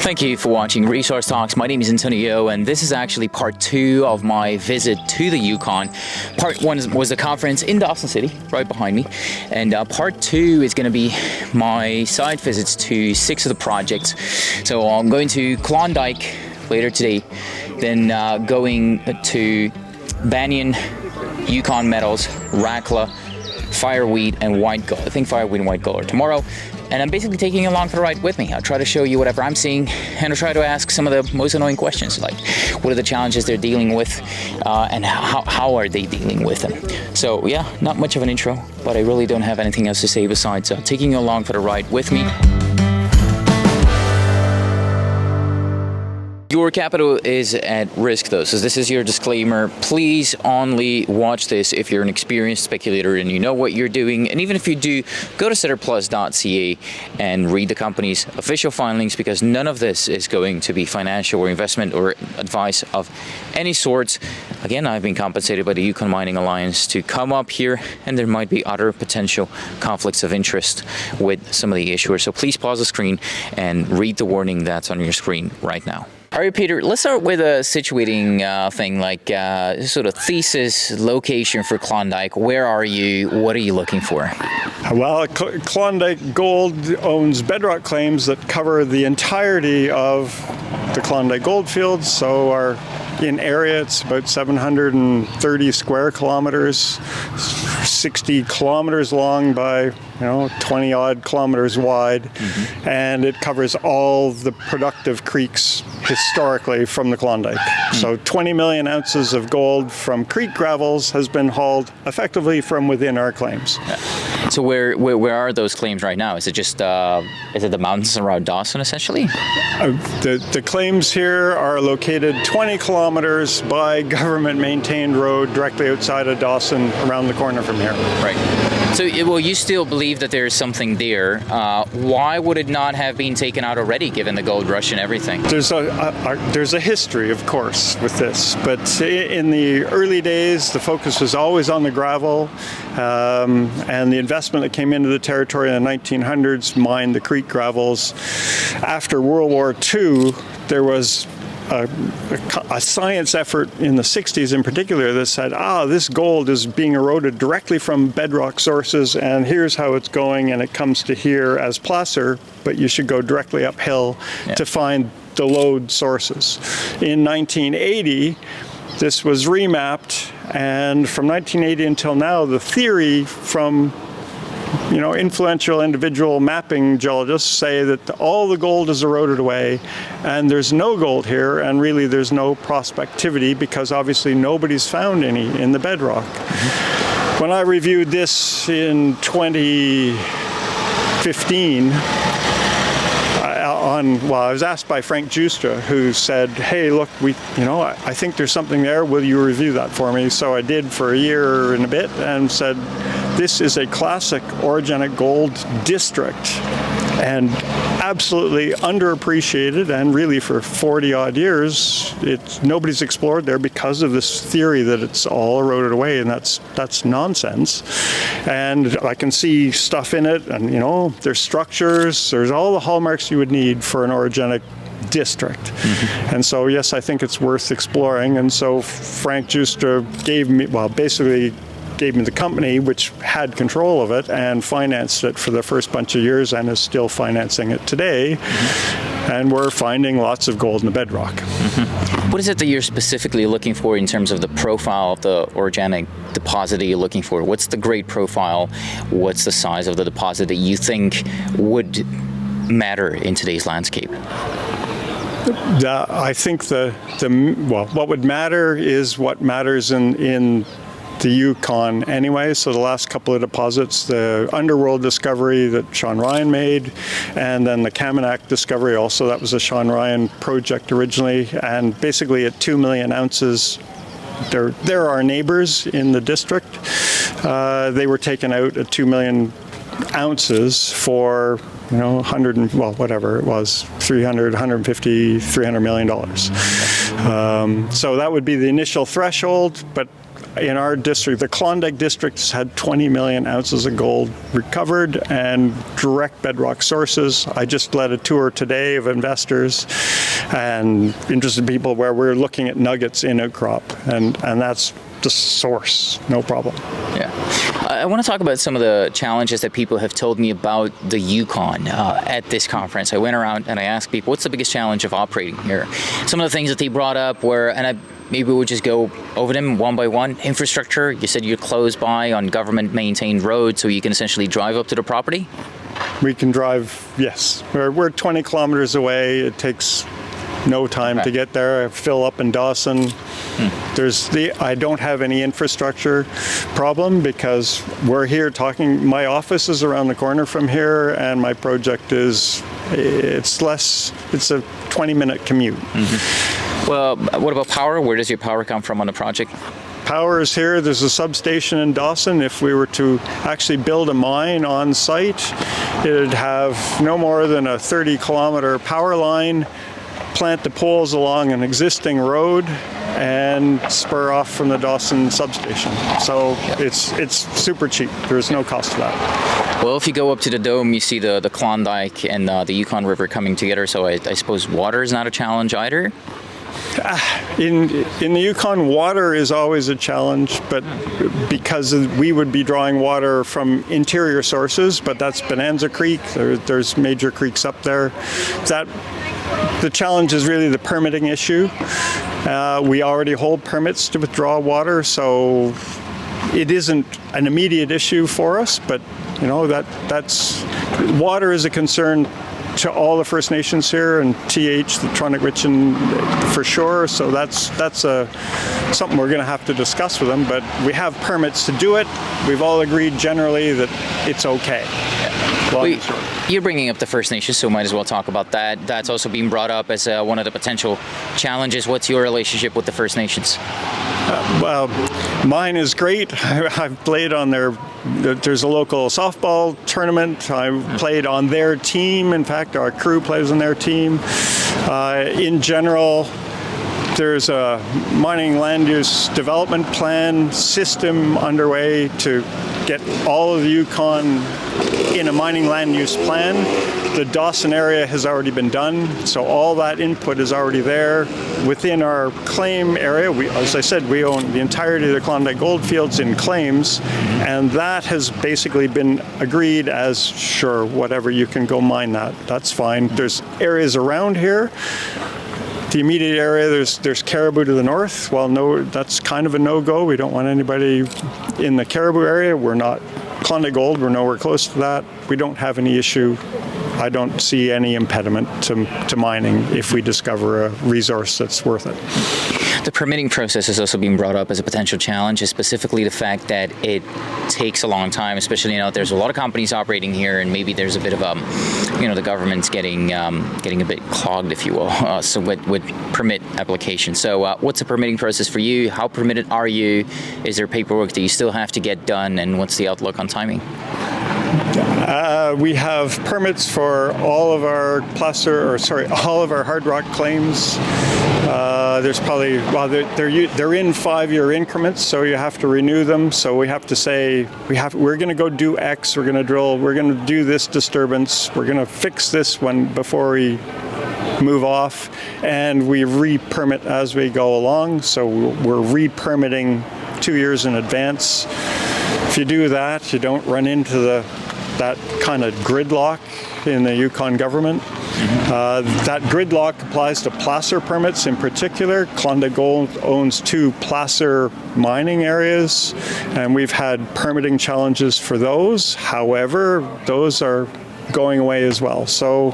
Thank you for watching Resource Talks. My name is Antonio, and this is actually part 2 of my visit to the Yukon. Part 1 was a conference in Dawson City, right behind me, and part 2 is going to be my site visits to 6 of the projects. So I'm going to Klondike later today, then going to Banyan, Yukon Metals, Rackla, Fireweed and White Gold. I think Fireweed and White Gold are tomorrow. And I'm basically taking you along for the ride with me. I'll try to show you whatever I'm seeing, and I'll try to ask some of the most annoying questions, like what are the challenges they're dealing with, and how are they dealing with them. So yeah, not much of an intro, but I really don't have anything else to say besides taking you along for the ride with me. Your capital is at risk though, so this is your disclaimer. Please only watch this if you're an experienced speculator and you know what you're doing. And even if you do, go to setterplus.ca and read the company's official filings, because none of this is going to be financial or investment or advice of any sorts. Again, I've been compensated by the Yukon Mining Alliance to come up here, and there might be other potential conflicts of interest with some of the issuers. So please pause the screen and read the warning that's on your screen right now. All right, Peter, let's start with a situating thing, like sort of thesis, location for Klondike. Where are you? What are you looking for? Well, Klondike Gold owns bedrock claims that cover the entirety of the Klondike Gold Fields. So in area, it's about 730 square kilometers, 60 kilometers long by 20 odd kilometers wide, and it covers all the productive creeks historically from the Klondike. So 20 million ounces of gold from creek gravels has been hauled effectively from within our claims. So where are those claims right now? Is it just is it the mountains around Dawson essentially? The claims here are located 20 kilometers by government maintained road directly outside of Dawson, around the corner from here. Right. So, well, you still believe that there's something there. Why would it not have been taken out already, given the gold rush and everything? There's a history, of course, with this. But in the early days, the focus was always on the gravel. And the investment that came into the territory in the 1900s mined the creek gravels. After World War II, there was a science effort in the 60s in particular that said, this gold is being eroded directly from bedrock sources, and here's how it's going, and it comes to here as placer, but you should go directly uphill to find the lode sources. In 1980, this was remapped, and from 1980 until now, the theory from influential individual mapping geologists say that all the gold is eroded away and there's no gold here, and really there's no prospectivity because obviously nobody's found any in the bedrock. When I reviewed this in 2015, I was asked by Frank Justra, who said, hey, look, I think there's something there. Will you review that for me? So I did for a year and a bit and said, this is a classic orogenic gold district and absolutely underappreciated, and really for 40 odd years, nobody's explored there because of this theory that it's all eroded away, and that's nonsense. And I can see stuff in it, and there's structures, there's all the hallmarks you would need for an orogenic district. And so yes, I think it's worth exploring. And so Frank Justra gave me the company, which had control of it and financed it for the first bunch of years and is still financing it today. And we're finding lots of gold in the bedrock. What is it that you're specifically looking for in terms of the profile of the orogenic deposit that you're looking for? What's the grade profile? What's the size of the deposit that you think would matter in today's landscape? I think what would matter is what matters in the Yukon anyway. So the last couple of deposits, the underworld discovery that Sean Ryan made, and then the Kaminak discovery also, that was a Sean Ryan project originally, and basically at 2 million ounces, there are neighbors in the district. They were taken out at 2 million ounces for 100 and whatever it was, 300, 150, $300 million. So that would be the initial threshold, but in our district, the Klondike district's had 20 million ounces of gold recovered and direct bedrock sources. I just led a tour today of investors and interested people where we're looking at nuggets in outcrop, and that's the source, no problem. Yeah. I want to talk about some of the challenges that people have told me about the Yukon at this conference. I went around and I asked people, what's the biggest challenge of operating here? Some of the things that they brought up were, and maybe we'll just go over them one by one. Infrastructure, you said you're close by on government-maintained roads, so you can essentially drive up to the property? We can drive, yes. We're 20 kilometers away. It takes no time to get there. I fill up in Dawson. I don't have any infrastructure problem because we're here talking. My office is around the corner from here, and my project it's a 20-minute commute. Well, what about power? Where does your power come from on the project? Power is here. There's a substation in Dawson. If we were to actually build a mine on site, it'd have no more than a 30-kilometer power line, plant the poles along an existing road, and spur off from the Dawson substation. So it's super cheap. There's no cost to that. Well, if you go up to the dome, you see the Klondike and the Yukon River coming together, so I suppose water is not a challenge either? In the Yukon, water is always a challenge, but because we would be drawing water from interior sources, but that's Bonanza Creek. There's major creeks up there. The challenge is really the permitting issue. We already hold permits to withdraw water, so it isn't an immediate issue for us, but that's water is a concern to all the First Nations here, and TH, the Tronic-Witchin, for sure. So that's something we're going to have to discuss with them. But we have permits to do it. We've all agreed generally that it's okay. You're bringing up the First Nations, so might as well talk about that. That's also being brought up as one of the potential challenges. What's your relationship with the First Nations? Well, mine is great. I've played on there's a local softball tournament. I've played on their team. In fact, our crew plays on their team. In general, there's a mining land use development plan system underway to get all of the Yukon in a mining land use plan. The Dawson area has already been done, so all that input is already there. Within our claim area, as I said, we own the entirety of the Klondike Gold fields in claims, and that has basically been agreed as, sure, whatever, you can go mine that. That's fine. There's areas around here. The immediate area, there's caribou to the north. Well, no, that's kind of a no-go. We don't want anybody in the caribou area. We're not Klondike Gold. We're nowhere close to that. We don't have any issue. I don't see any impediment to mining if we discover a resource that's worth it. The permitting process is also being brought up as a potential challenge, specifically the fact that it takes a long time, especially there's a lot of companies operating here, and maybe there's a bit of the government's getting a bit clogged, if you will, so with permit applications. So what's the permitting process for you? How permitted are you? Is there paperwork that you still have to get done, and what's the outlook on timing? We have permits for all of our all of our hard rock claims. There's probably, they're in 5-year increments, so you have to renew them. So we have to say, we're going to go do X, we're going to drill, we're going to do this disturbance, we're going to fix this one before we move off, and we re-permit as we go along. So we're re-permitting 2 years in advance. If you do that, you don't run into that kind of gridlock in the Yukon government. That gridlock applies to placer permits in particular. Klondike Gold owns 2 placer mining areas, and we've had permitting challenges for those. However, those are going away as well. So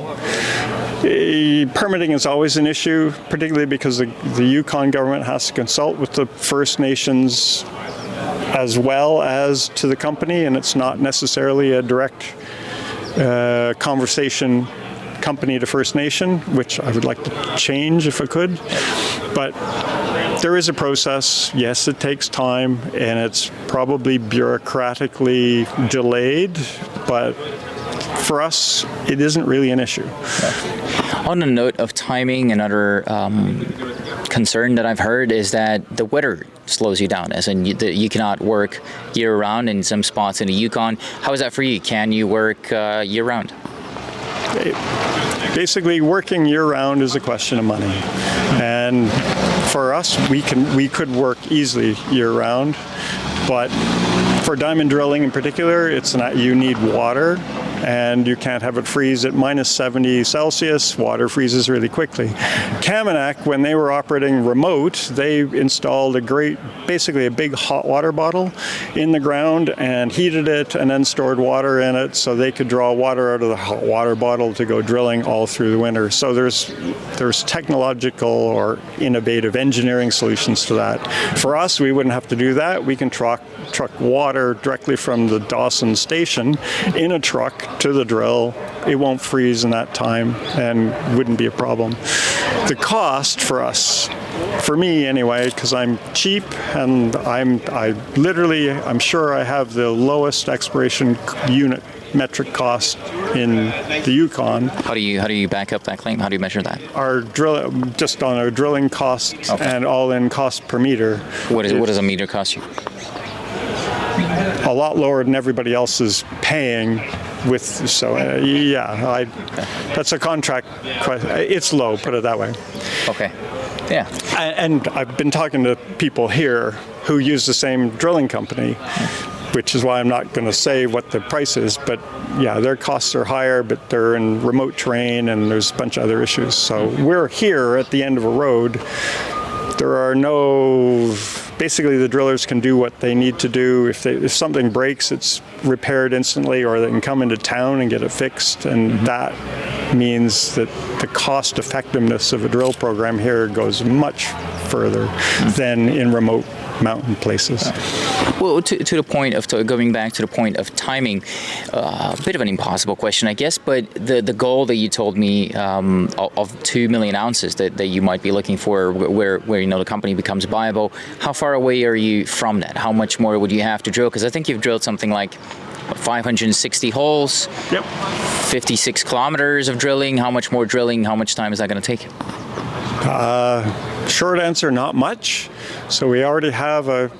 permitting is always an issue, particularly because the Yukon government has to consult with the First Nations as well as to the company, and it's not necessarily a direct conversation company to First Nation, which I would like to change if I could. But there is a process. Yes, it takes time, and it's probably bureaucratically delayed, but for us, it isn't really an issue. On the note of timing and other concern that I've heard is that the weather slows you down, as in you cannot work year-round in some spots in the Yukon. How is that for you? Can you work year-round? Basically, working year-round is a question of money. And for us, we could work easily year-round, but for diamond drilling in particular, you need water, and you can't have it freeze at minus 70 Celsius. Water freezes really quickly. Kaminak, when they were operating remote, they installed basically a big hot water bottle in the ground and heated it and then stored water in it so they could draw water out of the hot water bottle to go drilling all through the winter. So there's technological or innovative engineering solutions to that. For us, we wouldn't have to do that. We can truck water directly from the Dawson station in a truck to the drill. It won't freeze in that time and wouldn't be a problem. The cost for us, for me anyway, because I'm cheap and I'm sure I have the lowest exploration unit metric cost in the Yukon. How do you back up that claim? How do you measure that? Just on our drilling cost and all-in cost per meter. What does a meter cost you? A lot lower than everybody else is paying that's a contract question. It's low, put it that way. Okay. Yeah. And I've been talking to people here who use the same drilling company, which is why I'm not going to say what the price is, but yeah, their costs are higher, but they're in remote terrain and there's a bunch of other issues. So we're here at the end of a road. Basically the drillers can do what they need to do. If something breaks, it's repaired instantly, or they can come into town and get it fixed, and that means that the cost effectiveness of a drill program here goes much further than in remote mountain places. Well, to the point of going back to the point of timing, a bit of an impossible question, I guess, but the goal that you told me of 2 million ounces that you might be looking for, where the company becomes viable, how far away are you from that? How much more would you have to drill? Because I think you've drilled something like 560 holes, 56 kilometers of drilling. How much more drilling? How much time is that going to take? Short answer, not much. So we already have a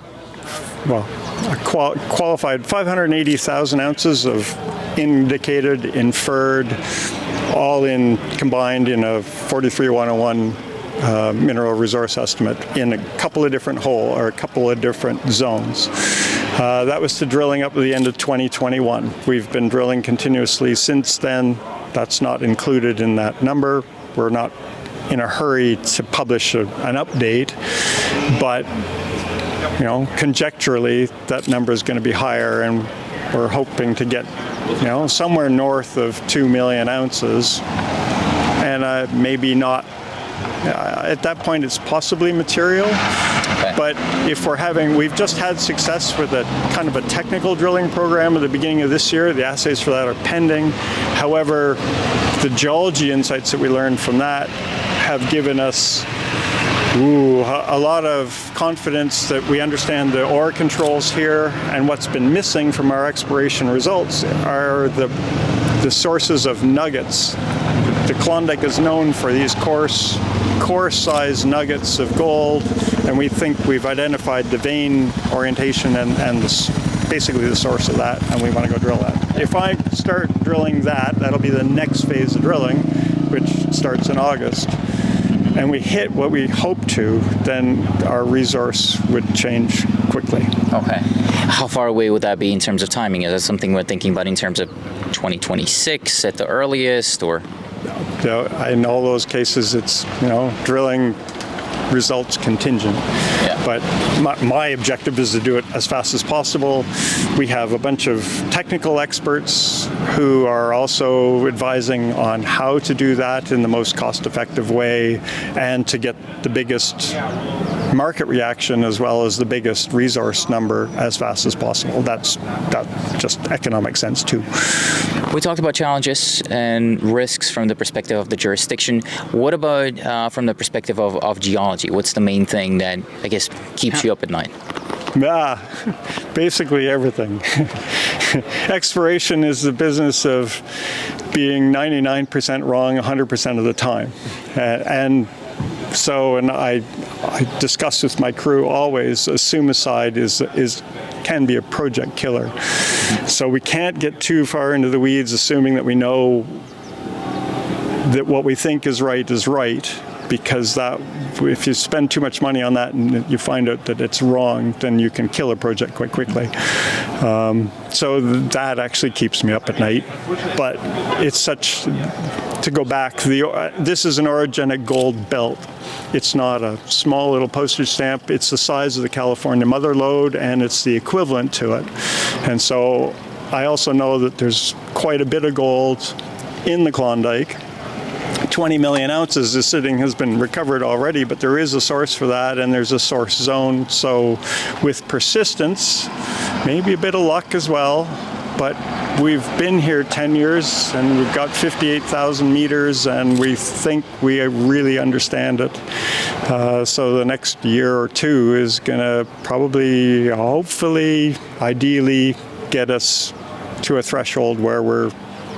qualified 580,000 ounces of indicated, inferred, all combined in a 43-101 mineral resource estimate in a couple of different zones. That was to drilling up to the end of 2021. We've been drilling continuously since then. That's not included in that number. We're not in a hurry to publish an update, but conjecturally that number is going to be higher, and we're hoping to get somewhere north of 2 million ounces, and maybe not. At that point, it's possibly material. Okay. But if we've just had success with a kind of a technical drilling program at the beginning of this year. The assays for that are pending. However, the geology insights that we learned from that have given us a lot of confidence that we understand the ore controls here, and what's been missing from our exploration results are the sources of nuggets. The Klondike is known for these coarse-sized nuggets of gold, and we think we've identified the vein orientation and basically the source of that, and we want to go drill that. If I start drilling that'll be the next phase of drilling, which starts in August, and we hit what we hope to, then our resource would change quickly. Okay. How far away would that be in terms of timing? Is that something we're thinking about in terms of 2026 at the earliest, or? In all those cases, it's drilling results contingent. Yeah. But my objective is to do it as fast as possible. We have a bunch of technical experts who are also advising on how to do that in the most cost-effective way and to get the biggest market reaction as well as the biggest resource number as fast as possible. That's just economic sense too. We talked about challenges and risks from the perspective of the jurisdiction. What about from the perspective of geology? What's the main thing that, I guess, keeps you up at night? Basically everything. Exploration is the business of being 99% wrong 100% of the time. And So, and I discuss with my crew always, suicide can be a project killer. So we can't get too far into the weeds assuming that we know that what we think is right, because that, if you spend too much money on that and you find out that it's wrong, then you can kill a project quite quickly. So that actually keeps me up at night. But it's such, to go back, this is an orogenic gold belt. It's not a small little postage stamp. It's the size of the California mother lode, and it's the equivalent to it. And so I also know that there's quite a bit of gold in the Klondike. 20 million ounces has been recovered already, but there is a source for that, and there's a source zone. So with persistence, maybe a bit of luck as well, but we've been here 10 years and we've got 58,000 meters, and we think we really understand it. So the next year or two is going to probably, hopefully, ideally get us to a threshold where we're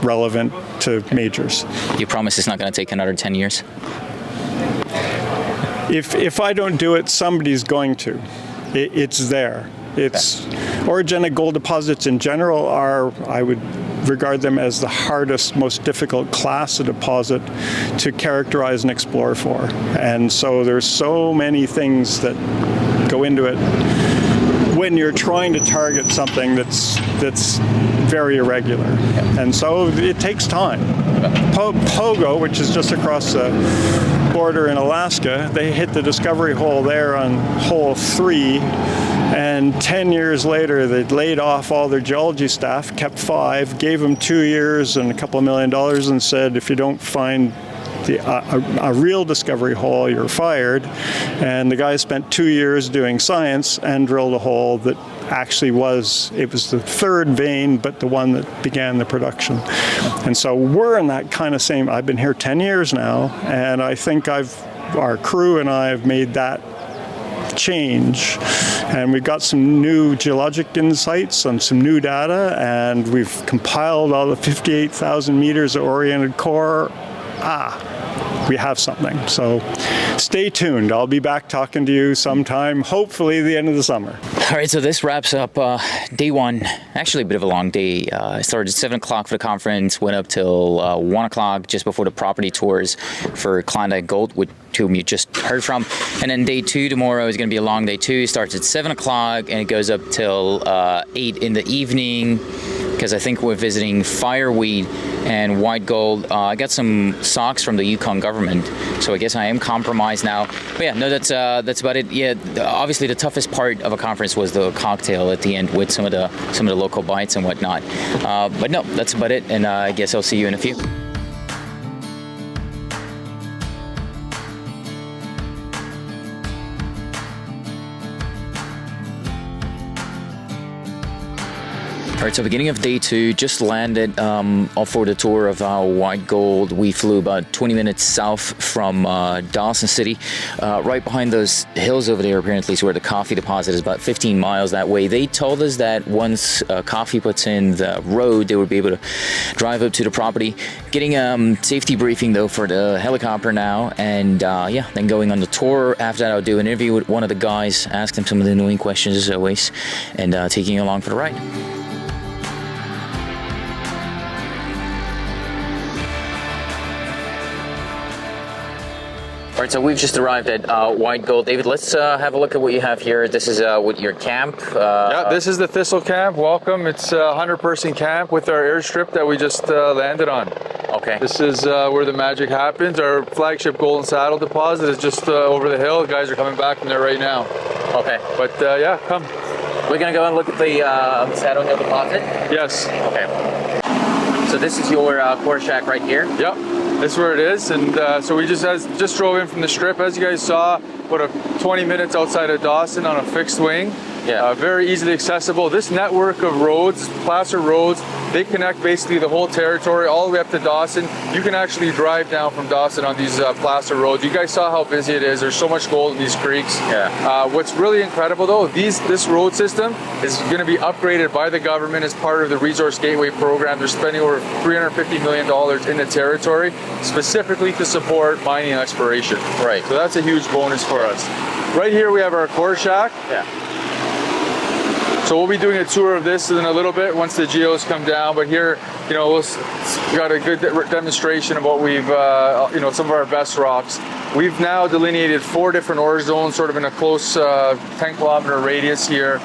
relevant to majors. You promise it's not going to take another 10 years? If I don't do it, somebody's going to. It's there. It's orogenic gold deposits in general I would regard them as the hardest, most difficult class of deposit to characterize and explore for. And so there's so many things that go into it when you're trying to target something that's very irregular. And so it takes time. Pogo, which is just across the border in Alaska, they hit the discovery hole there on hole 3, and 10 years later they'd laid off all their geology staff, kept 5, gave them 2 years and a couple of $1 million, and said, if you don't find a real discovery hole, you're fired. And the guy spent 2 years doing science and drilled a hole that actually was the 3rd vein, but the one that began the production. And so we're in that kind of same, I've been here 10 years now, and I think our crew and I have made that change, and we've got some new geologic insights and some new data, and we've compiled all the 58,000 meters of oriented core. We have something. So stay tuned. I'll be back talking to you sometime, hopefully the end of the summer. All right, so this wraps up day 1. Actually a bit of a long day. I started at 7 o'clock for the conference, went up till 1 o'clock just before the property tours for Klondike Gold, whom you just heard from. And then day 2 tomorrow is going to be a long day too. It starts at 7 o'clock and it goes up till 8 in the evening, because I think we're visiting Fireweed and white gold. I got some socks from the Yukon government, so I guess I am compromised now. But yeah, no, that's about it. Yeah, obviously the toughest part of a conference was the cocktail at the end with some of the local bites and whatnot. But no, that's about it, and I guess I'll see you in a few. All right, so beginning of day 2, just landed off for the tour of white gold. We flew about 20 minutes south from Dawson City. Right behind those hills over there, apparently, is where the coffee deposit is, about 15 miles that way. They told us that once coffee puts in the road, they would be able to drive up to the property. Getting safety briefing, though, for the helicopter now. And yeah, then going on the tour. After that, I'll do an interview with one of the guys, ask them some of the annoying questions as always, and taking you along for the ride. All right, so we've just arrived at White Gold. David, let's have a look at what you have here. This is with your camp. Yeah, this is the Thistle Camp. Welcome. It's a 100-person camp with our airstrip that we just landed on. Okay. This is where the magic happens. Our flagship Golden Saddle deposit is just over the hill. The guys are coming back from there right now. Okay. But yeah, come. We're going to go and look at the Saddle Hill deposit? Yes. Okay. So this is your core shack right here? Yep. That's where it is, and so we just drove in from the strip. As you guys saw, about 20 minutes outside of Dawson on a fixed wing. Yeah. Very easily accessible. This network of roads, placer roads, they connect basically the whole territory all the way up to Dawson. You can actually drive down from Dawson on these placer roads. You guys saw how busy it is. There's so much gold in these creeks. Yeah. What's really incredible though, this road system is going to be upgraded by the government as part of the Resource Gateway program. They're spending over $350 million in the territory specifically to support mining and exploration. Right. So that's a huge bonus for us. Right here we have our core shack. Yeah. So we'll be doing a tour of this in a little bit once the geos come down. But here, you know, we got a good demonstration of what we've, you know, some of our best rocks. We've now delineated 4 different ore zones, sort of in a close 10-kilometer radius here.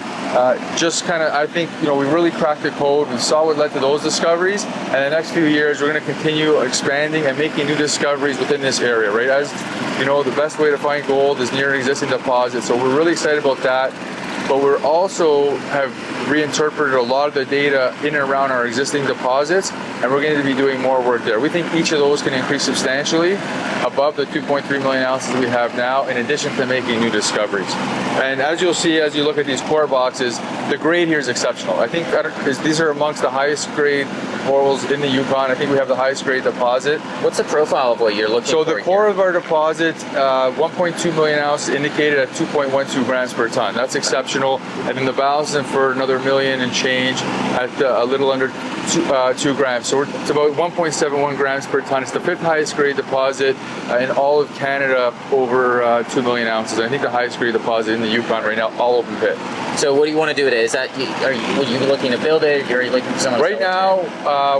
Just kind of, I think, you know, we really cracked the code. We saw what led to those discoveries. And the next few years, we're going to continue expanding and making new discoveries within this area, right? As you know, the best way to find gold is near an existing deposit. So we're really excited about that. But we're also have reinterpreted a lot of the data in and around our existing deposits, and we're going to be doing more work there. We think each of those can increase substantially above the 2.3 million ounces we have now, in addition to making new discoveries. And as you'll see, as you look at these core boxes, the grade here is exceptional. I think these are amongst the highest grade borals in the Yukon. I think we have the highest grade deposit. What's the profile of what you're looking for? So the core of our deposit, 1.2 million ounces indicated at 2.12 grams per ton. That's exceptional. And then the balance is for another million and change at a little under 2 grams. So it's about 1.71 grams per ton. It's the 5th highest grade deposit in all of Canada, over 2 million ounces. I think the highest grade deposit in the Yukon right now, all open pit. So what do you want to do with it? Is that, are you looking to build it? Are you looking for someone? Right now,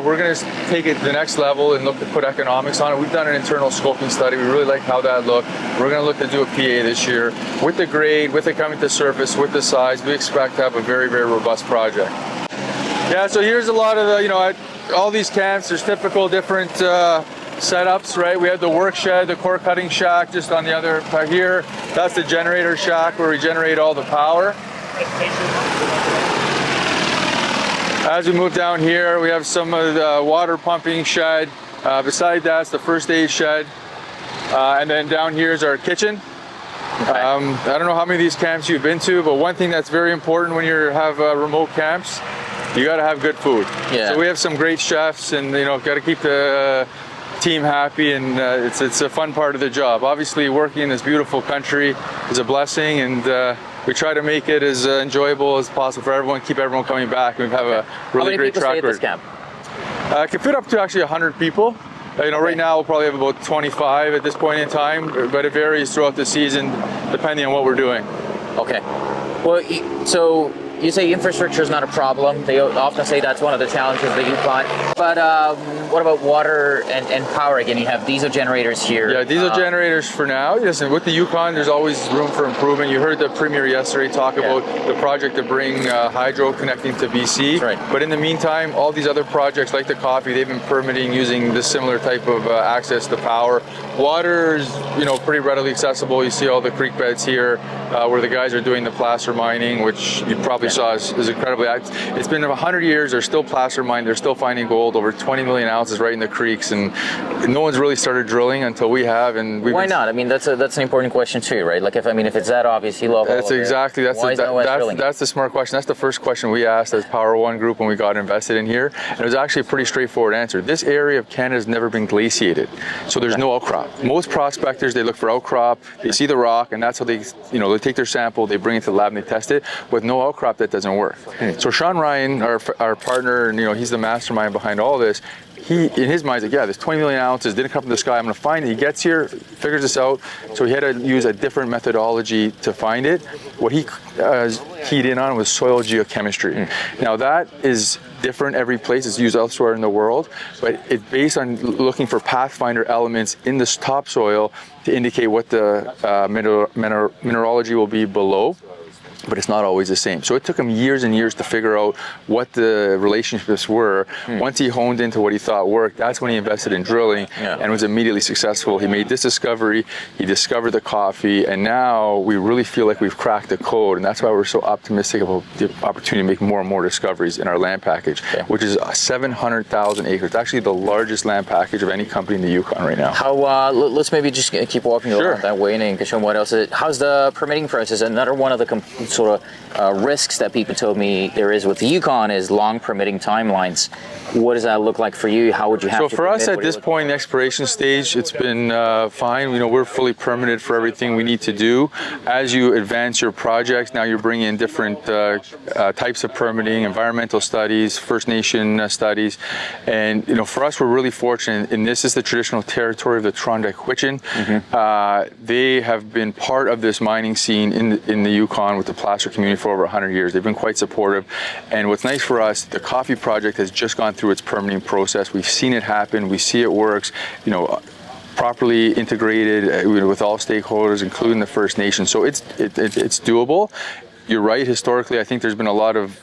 we're going to take it to the next level and look to put economics on it. We've done an internal scoping study. We really like how that looked. We're going to look to do a PA this year. With the grade, with it coming to surface, with the size, we expect to have a very, very robust project. Yeah, so here's a lot of the, you know, at all these camps, there's typical different setups, right? We have the work shed, the core cutting shack just on the other part here. That's the generator shack where we generate all the power. As we move down here, we have some of the water pumping shed. Beside that's the first aid shed. And then down here is our kitchen. Okay. I don't know how many of these camps you've been to, but one thing that's very important when you have remote camps, you got to have good food. Yeah. So we have some great chefs, and you know, got to keep the team happy, and it's a fun part of the job. Obviously, working in this beautiful country is a blessing, and we try to make it as enjoyable as possible for everyone, keep everyone coming back. We have a really great track record. How many people stay at this camp? It can fit up to actually 100 people. You know, right now we'll probably have about 25 at this point in time, but it varies throughout the season depending on what we're doing. Okay. Well, so you say infrastructure is not a problem. They often say that's one of the challenges of the Yukon. But what about water and power? Again, you have diesel generators here. Yeah, diesel generators for now. Listen, with the Yukon, there's always room for improvement. You heard the Premier yesterday talk about the project to bring hydro connecting to BC. That's right. But in the meantime, all these other projects like the coffee, they've been permitting using this similar type of access to power. Water is, you know, pretty readily accessible. You see all the creek beds here where the guys are doing the placer mining, which you probably saw is incredibly. It's been 100 years. They're still placer mining. They're still finding gold, over 20 million ounces right in the creeks, and no one's really started drilling until we have. And why not? I mean, that's an important question too, right? Like, if it's that obvious, you love. That's exactly that's the smart question. That's the first question we asked as Power One Group when we got invested in here, and it was actually a pretty straightforward answer. This area of Canada has never been glaciated, so there's no outcrop. Most prospectors, they look for outcrop. They see the rock, and that's how they, you know, they take their sample, they bring it to the lab, and they test it. With no outcrop, that doesn't work. So Sean Ryan, our partner, and you know, he's the mastermind behind all this. He, in his mind, is like, yeah, there's 20 million ounces, didn't come from the sky, I'm gonna find it. He gets here, figures this out, so he had to use a different methodology to find it. What he keyed in on was soil geochemistry. Now that is different every place, it's used elsewhere in the world, but it's based on looking for pathfinder elements in this topsoil to indicate what the mineralogy will be below. But it's not always the same. So it took him years and years to figure out what the relationships were. Once he honed into what he thought worked, that's when he invested in drilling and was immediately successful. He made this discovery, he discovered the coffee, and now we really feel like we've cracked the code, and that's why we're so optimistic about the opportunity to make more and more discoveries in our land package, which is 700,000 acres. It's actually the largest land package of any company in the Yukon right now. How, let's maybe just keep walking along that way and show them what else is it. How's the permitting process? Another one of the sort of risks that people told me there is with the Yukon is long permitting timelines. What does that look like for you? How would you have so to for us permit? at this point in the exploration stage, it's been fine. You know, we're fully permitted for everything we need to do. As you advance your projects, now you're bringing in different types of permitting, environmental studies, First Nation studies, and you know, for us, we're really fortunate. And this is the traditional territory of the Klondike Gold. They have been part of this mining scene in the Yukon with the placer community for over 100 years. They've been quite supportive. And what's nice for us, the coffee project has just gone through its permitting process. We've seen it happen. We see it works. You know, properly integrated with all stakeholders, including the First Nation. So it's doable. You're right. Historically, I think there's been a lot of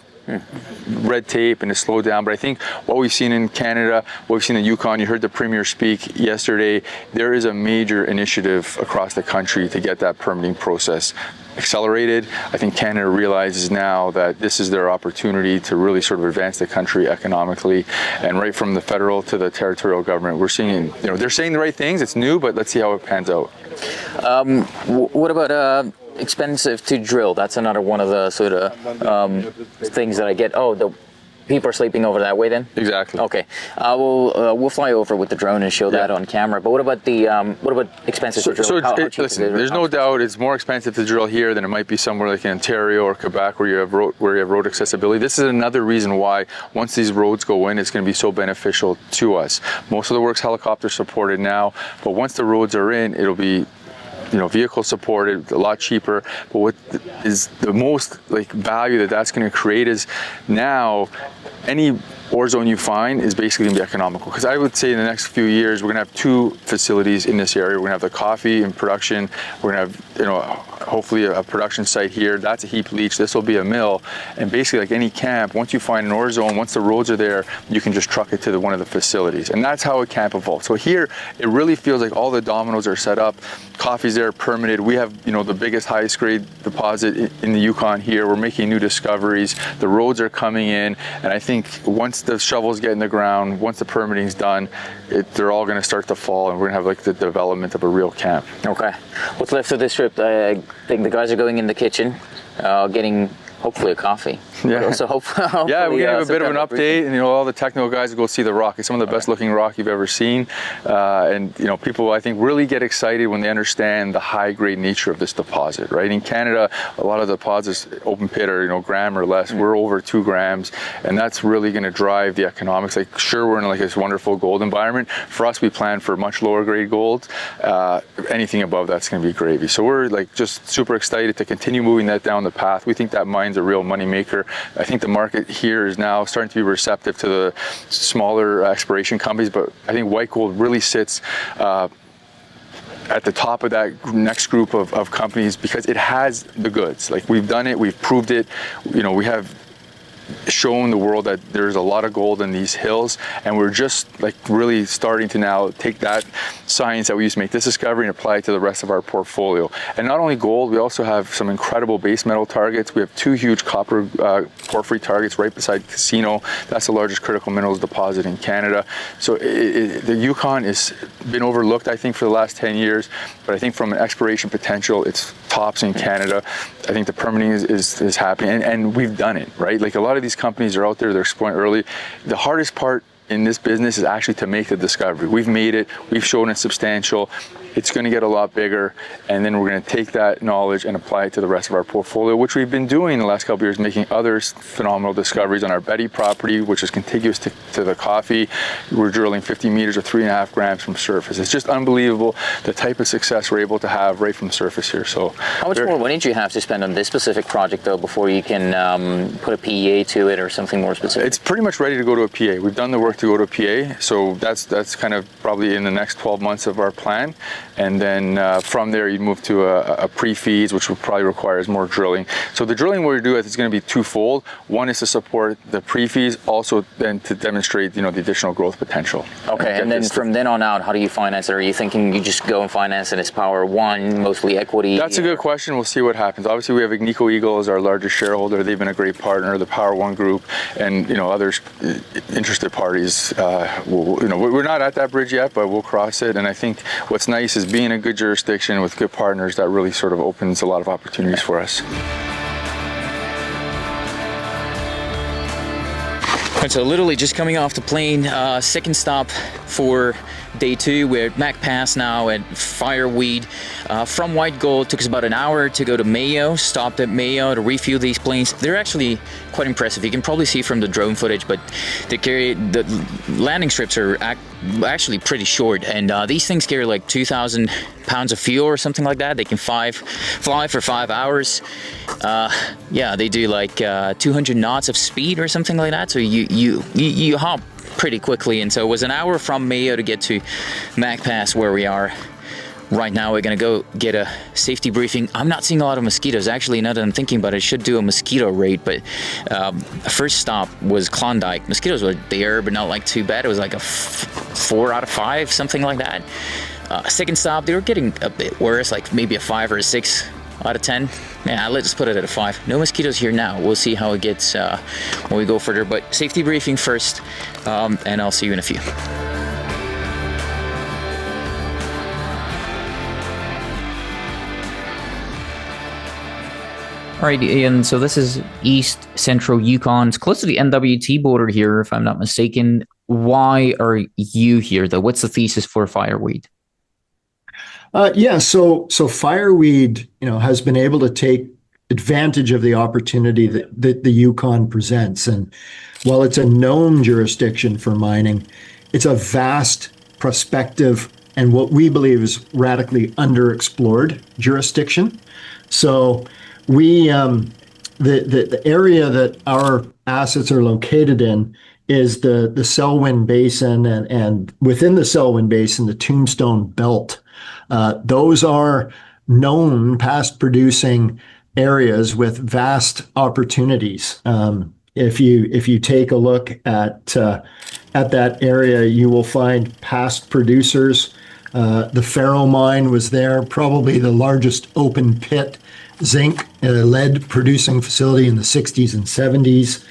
red tape and it's slowed down, but I think what we've seen in Canada, what we've seen in Yukon, you heard the Premier speak yesterday, there is a major initiative across the country to get that permitting process accelerated. I think Canada realizes now that this is their opportunity to really sort of advance the country economically, and right from the federal to the territorial government, we're seeing, you know, they're saying the right things. It's new, but let's see how it pans out. What about expensive to drill? That's another one of the sort of things that I get. Oh, the people are sleeping over that way then? Exactly. Okay. We'll fly over with the drone and show that on camera. But what about expensive to drill? So listen, there's no doubt it's more expensive to drill here than it might be somewhere like in Ontario or Quebec where you have road accessibility. This is another reason why once these roads go in, it's going to be so beneficial to us. Most of the work's helicopter supported now, but once the roads are in, it'll be, you know, vehicle supported, a lot cheaper. But what is the most like value that's going to create is now any ore zone you find is basically going to be economical. Because I would say in the next few years, we're going to have two facilities in this area. We're going to have the coffee and production. We're going to have, you know, hopefully a production site here. That's a heap leach. This will be a mill. And basically, like any camp, once you find an ore zone, once the roads are there, you can just truck it to one of the facilities. And that's how a camp evolves. So here, it really feels like all the dominoes are set up. Coffee's there, permitted. We have, you know, the biggest, highest grade deposit in the Yukon here. We're making new discoveries. The roads are coming in. And I think once the shovels get in the ground, once the permitting's done, they're all going to start to fall, and we're going to have like the development of a real camp. Okay. What's left of this trip? I think the guys are going in the kitchen, getting hopefully a coffee. Yeah. So hopefully, yeah, we're gonna have a bit of an update, and you know, all the technical guys will go see the rock. It's some of the best looking rock you've ever seen, and you know, people I think really get excited when they understand the high grade nature of this deposit. Right, in Canada, a lot of deposits open pit are, you know, gram or less. We're over 2 grams, and that's really going to drive the economics. Like, sure, we're in like this wonderful gold environment. For us, we plan for much lower grade gold. Anything above that's going to be gravy. So we're like just super excited to continue moving that down the path. We think that mine's a real money maker. I think the market here is now starting to be receptive to the smaller exploration companies, but I think white gold really sits at the top of that next group of companies because it has the goods. Like, we've done it, we've proved it. You know, we have shown the world that there's a lot of gold in these hills, and we're just like really starting to now take that science that we used to make this discovery and apply it to the rest of our portfolio. And not only gold, we also have some incredible base metal targets. We have 2 huge copper porphyry targets right beside Casino. That's the largest critical minerals deposit in Canada. So the Yukon has been overlooked, I think, for the last 10 years, but I think from an exploration potential, it's tops in Canada. I think the permitting is happening, and we've done it, right? Like, a lot of these companies are out there, they're exploring early. The hardest part in this business is actually to make the discovery. We've made it, we've shown it's substantial. It's going to get a lot bigger, and then we're going to take that knowledge and apply it to the rest of our portfolio, which we've been doing in the last couple of years, making other phenomenal discoveries on our Betty property, which is contiguous to the coffee. We're drilling 50 meters or 3.5 grams from surface. It's just unbelievable the type of success we're able to have right from surface here. So, how much more money do you have to spend on this specific project, though, before you can put a PEA to it or something more specific? It's pretty much ready to go to a PA. We've done the work to go to a PA, so that's kind of probably in the next 12 months of our plan. And then from there, you move to a pre-feeds, which will probably requires more drilling. So the drilling we're doing is going to be twofold. One is to support the pre-feeds, also then to demonstrate, you know, the additional growth potential. Okay, and then from then on out, how do you finance it? Are you thinking you just go and finance it as Power One, mostly equity? That's a good question. We'll see what happens. Obviously, we have Agnico Eagle as our largest shareholder. They've been a great partner, the Power One Group, and, you know, other interested parties. You know, we're not at that bridge yet, but we'll cross it. And I think what's nice is being in a good jurisdiction with good partners, that really sort of opens a lot of opportunities for us. And so literally just coming off the plane, second stop for day 2. We're at Mac Pass now at Fireweed. From White Gold, took us about an hour to go to Mayo. Stopped at Mayo to refuel these planes. They're actually quite impressive. You can probably see from the drone footage, but the landing strips are actually pretty short, and these things carry like 2,000 pounds of fuel or something like that. They can fly for 5 hours. Yeah, they do like 200 knots of speed or something like that. So you hop pretty quickly, and so it was an hour from Mayo to get to Mac Pass where we are right now. We're gonna go get a safety briefing. I'm not seeing a lot of mosquitoes actually. Now that I'm thinking about it, I should do a mosquito raid, but first stop was Klondike. Mosquitoes were there, but not like too bad. It was like a 4 out of 5, something like that. Second stop, they were getting a bit worse, like maybe a 5 or a 6 out of 10. Yeah, let's put it at a 5. No mosquitoes here now. We'll see how it gets when we go further, but safety briefing first, and I'll see you in a few. All right, Ian, so this is East Central Yukon. It's close to the NWT border here, if I'm not mistaken. Why are you here, though? What's the thesis for Fireweed? So Fireweed, has been able to take advantage of the opportunity that the Yukon presents. And while it's a known jurisdiction for mining, it's a vast, prospective, and what we believe is radically underexplored jurisdiction. So we, the area that our assets are located in is the Selwyn Basin, and within the Selwyn Basin, the Tombstone Belt. Those are known past producing areas with vast opportunities. If you take a look at that area, you will find past producers. The Faro mine was there, probably the largest open pit zinc lead producing facility in the 60s and 70s.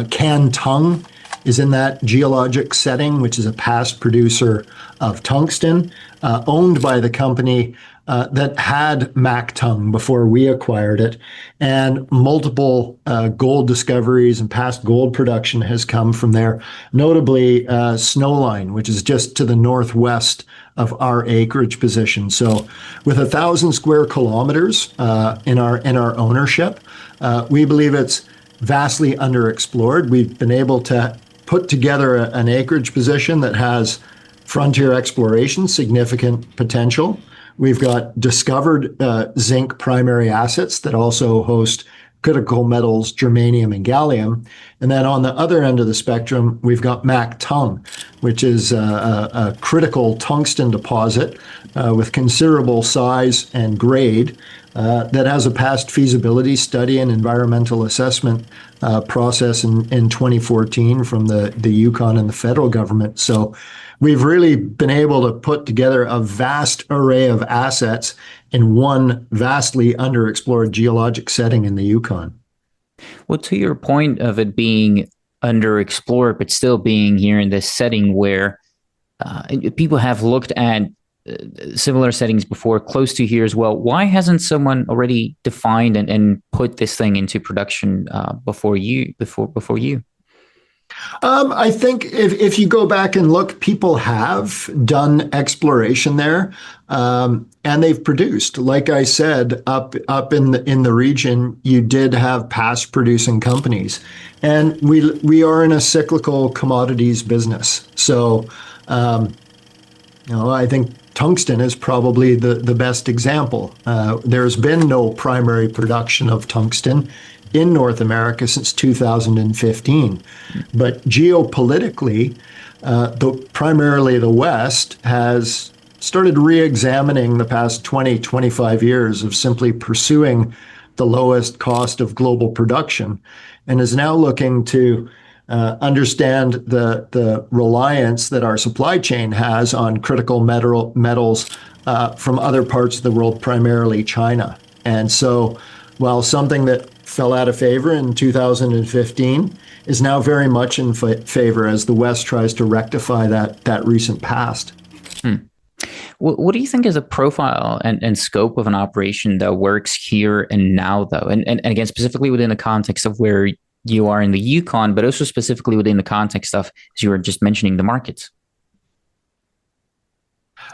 Can Tung is in that geologic setting, which is a past producer of tungsten, owned by the company that had Mac Tung before we acquired it. And multiple gold discoveries and past gold production has come from there, notably Snowline, which is just to the northwest of our acreage position. So with 1,000 square kilometers in our ownership, we believe it's vastly underexplored. We've been able to put together an acreage position that has frontier exploration, significant potential. We've got discovered zinc primary assets that also host critical metals, germanium and gallium. And then on the other end of the spectrum, we've got Mac Tung, which is a critical tungsten deposit with considerable size and grade that has a past feasibility study and environmental assessment process in 2014 from the Yukon and the federal government. So we've really been able to put together a vast array of assets in one vastly underexplored geologic setting in the Yukon. Well, to your point of it being underexplored, but still being here in this setting where people have looked at similar settings before, close to here as well, why hasn't someone already defined and put this thing into production before you? I think if you go back and look, people have done exploration there, and they've produced. Like I said, up in the region, you did have past producing companies, and we are in a cyclical commodities business. So, I think tungsten is probably the best example. There's been no primary production of tungsten in North America since 2015. But geopolitically, primarily the West has started re-examining the past 20, 25 years of simply pursuing the lowest cost of global production, and is now looking to understand the reliance that our supply chain has on critical metals from other parts of the world, primarily China. And so while something that fell out of favor in 2015 is now very much in favor as the West tries to rectify that recent past. What do you think is a profile and scope of an operation that works here and now, though? And again, specifically within the context of where you are in the Yukon, but also specifically within the context of, as you were just mentioning, the markets?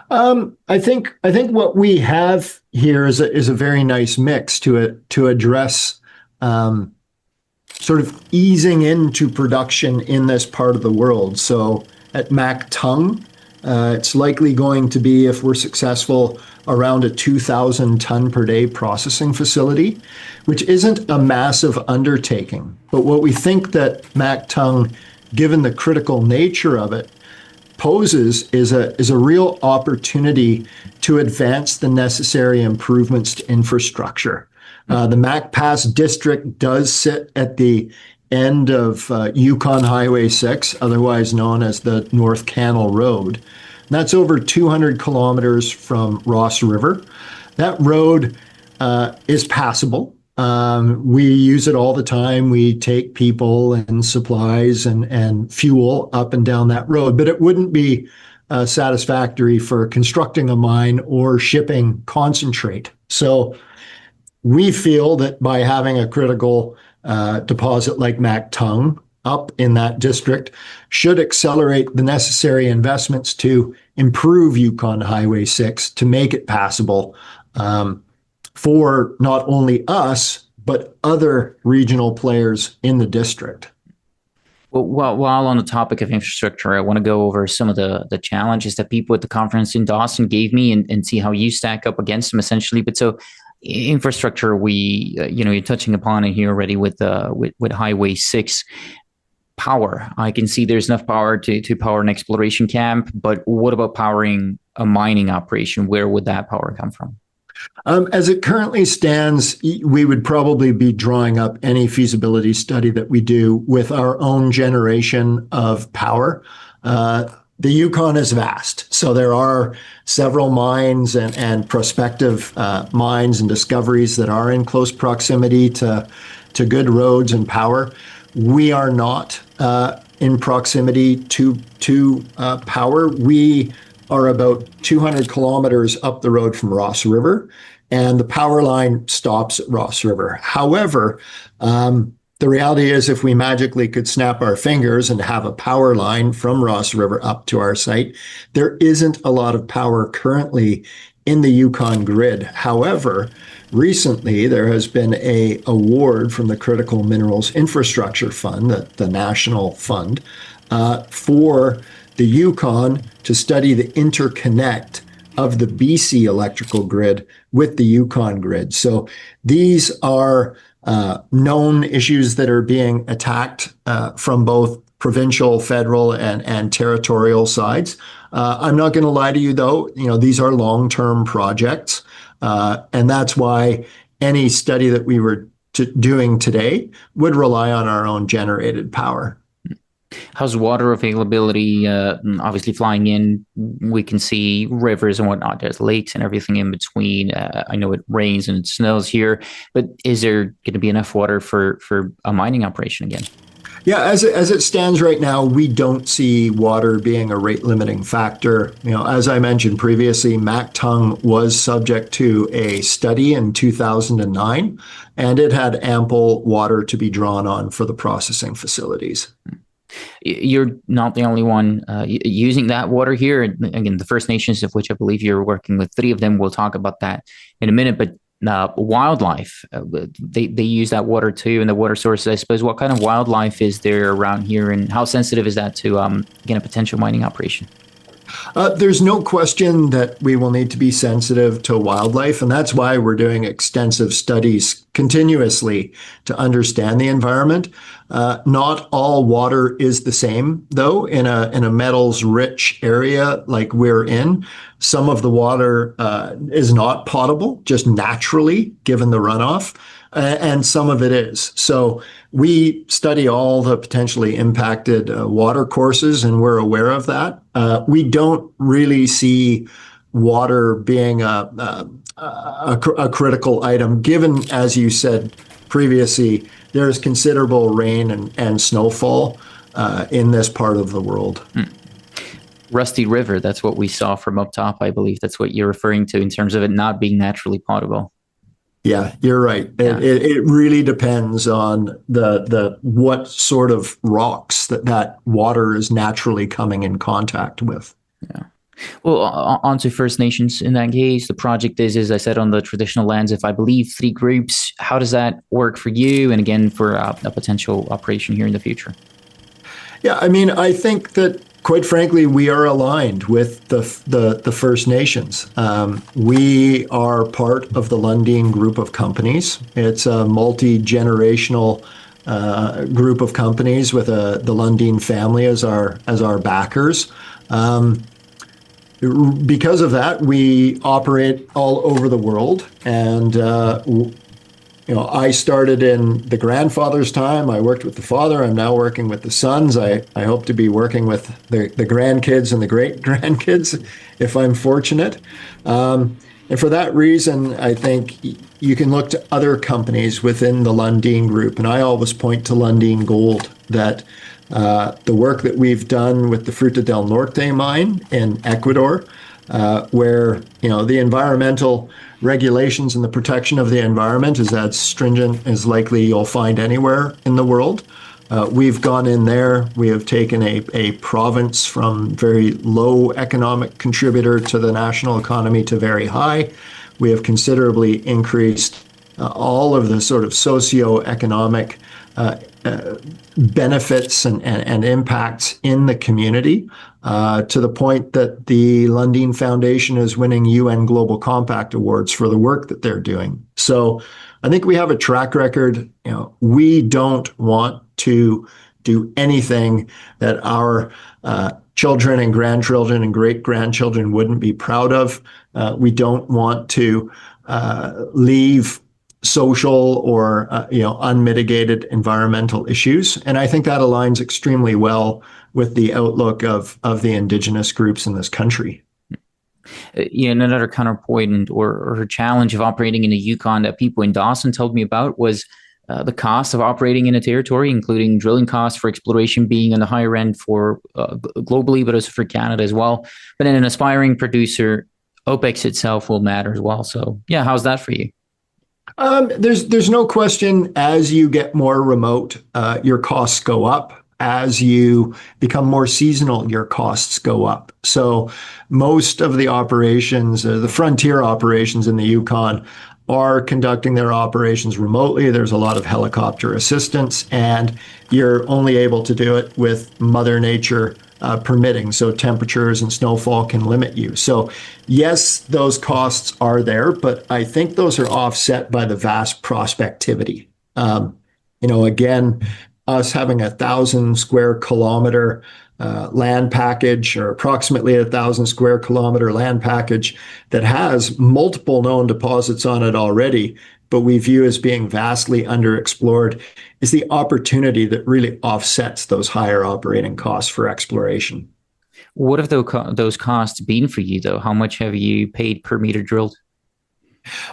I think what we have here is a very nice mix to address sort of easing into production in this part of the world. So at Mac Tung, it's likely going to be, if we're successful, around a 2,000 ton per day processing facility, which isn't a massive undertaking. But what we think that Mac Tung, given the critical nature of it, poses is a real opportunity to advance the necessary improvements to infrastructure. The Mac Pass district does sit at the end of Yukon Highway 6, otherwise known as the North Canal Road. That's over 200 kilometers from Ross River. That road is passable. We use it all the time. We take people and supplies and fuel up and down that road, but it wouldn't be satisfactory for constructing a mine or shipping concentrate. So we feel that by having a critical deposit like Mac Tung up in that district should accelerate the necessary investments to improve Yukon Highway 6 to make it passable for not only us, but other regional players in the district. Well, while on the topic of infrastructure, I want to go over some of the challenges that people at the conference in Dawson gave me and see how you stack up against them, essentially. But so infrastructure, you're touching upon it here already with Highway 6. Power. I can see there's enough power to power an exploration camp, but what about powering a mining operation? Where would that power come from? As it currently stands, we would probably be drawing up any feasibility study that we do with our own generation of power. The Yukon is vast, so there are several mines and prospective mines and discoveries that are in close proximity to good roads and power. We are not in proximity to power. We are about 200 kilometers up the road from Ross River, and the power line stops at Ross River. However, the reality is if we magically could snap our fingers and have a power line from Ross River up to our site, there isn't a lot of power currently in the Yukon grid. However, recently there has been an award from the Critical Minerals Infrastructure Fund, the national fund, for the Yukon to study the interconnect of the BC electrical grid with the Yukon grid. So these are known issues that are being attacked from both provincial, federal, and territorial sides. I'm not going to lie to you, though. These are long-term projects, and that's why any study that we were doing today would rely on our own generated power. How's water availability? Obviously, flying in, we can see rivers and whatnot. There's lakes and everything in between. I know it rains and it snows here, but is there going to be enough water for a mining operation again? Yeah, as it stands right now, we don't see water being a rate limiting factor. As I mentioned previously, Mac Tung was subject to a study in 2009, and it had ample water to be drawn on for the processing facilities. You're not the only one using that water here. Again, the First Nations, of which I believe you're working with 3 of them, we'll talk about that in a minute. But wildlife, they use that water too, and the water sources. I suppose, what kind of wildlife is there around here, and how sensitive is that to again, a potential mining operation? There's no question that we will need to be sensitive to wildlife, and that's why we're doing extensive studies continuously to understand the environment. Not all water is the same, though. In a metals-rich area like we're in, some of the water is not potable, just naturally, given the runoff, and some of it is. So we study all the potentially impacted water courses, and we're aware of that. We don't really see water being a critical item, given, as you said previously, there's considerable rain and snowfall in this part of the world. Rusty River, that's what we saw from up top. I believe that's what you're referring to in terms of it not being naturally potable. Yeah, you're right. Yeah. It really depends on the what sort of rocks that water is naturally coming in contact with. Yeah. Well, on to First Nations in that case. The project is, as I said, on the traditional lands of, I believe, 3 groups. How does that work for you and again for a potential operation here in the future? Yeah, I mean, I think that quite frankly, we are aligned with the First Nations. We are part of the Lundin Group of companies. It's a multi-generational group of companies with the Lundin family as our backers. Because of that, we operate all over the world, and I started in the grandfather's time. I worked with the father. I'm now working with the sons. I hope to be working with the grandkids and the great grandkids if I'm fortunate. And for that reason, I think you can look to other companies within the Lundin Group. And I always point to Lundin Gold, that the work that we've done with the Fruta del Norte mine in Ecuador, where the environmental regulations and the protection of the environment is as stringent as likely you'll find anywhere in the world. We've gone in there. We have taken a province from very low economic contributor to the national economy to very high. We have considerably increased all of the sort of socio-economic benefits and impacts in the community, to the point that the Lundin Foundation is winning UN Global Compact awards for the work that they're doing. So I think we have a track record. We don't want to do anything that our children and grandchildren and great-grandchildren wouldn't be proud of. We don't want to leave social or unmitigated environmental issues. And I think that aligns extremely well with the outlook of the indigenous groups in this country. Another counterpoint or challenge of operating in the Yukon that people in Dawson told me about was the cost of operating in a territory, including drilling costs for exploration being on the higher end for globally, but also for Canada as well. But then an aspiring producer, OPEX itself will matter as well. So yeah, how's that for you? There's no question, as you get more remote, your costs go up. As you become more seasonal, your costs go up. So most of the operations, the frontier operations in the Yukon, are conducting their operations remotely. There's a lot of helicopter assistance, and you're only able to do it with Mother Nature permitting. So temperatures and snowfall can limit you. So yes, those costs are there, but I think those are offset by the vast prospectivity. Again, us having 1,000 square kilometer land package, or approximately 1,000 square kilometer land package that has multiple known deposits on it already, but we view as being vastly underexplored, is the opportunity that really offsets those higher operating costs for exploration. What have those costs been for you, though? How much have you paid per meter drilled?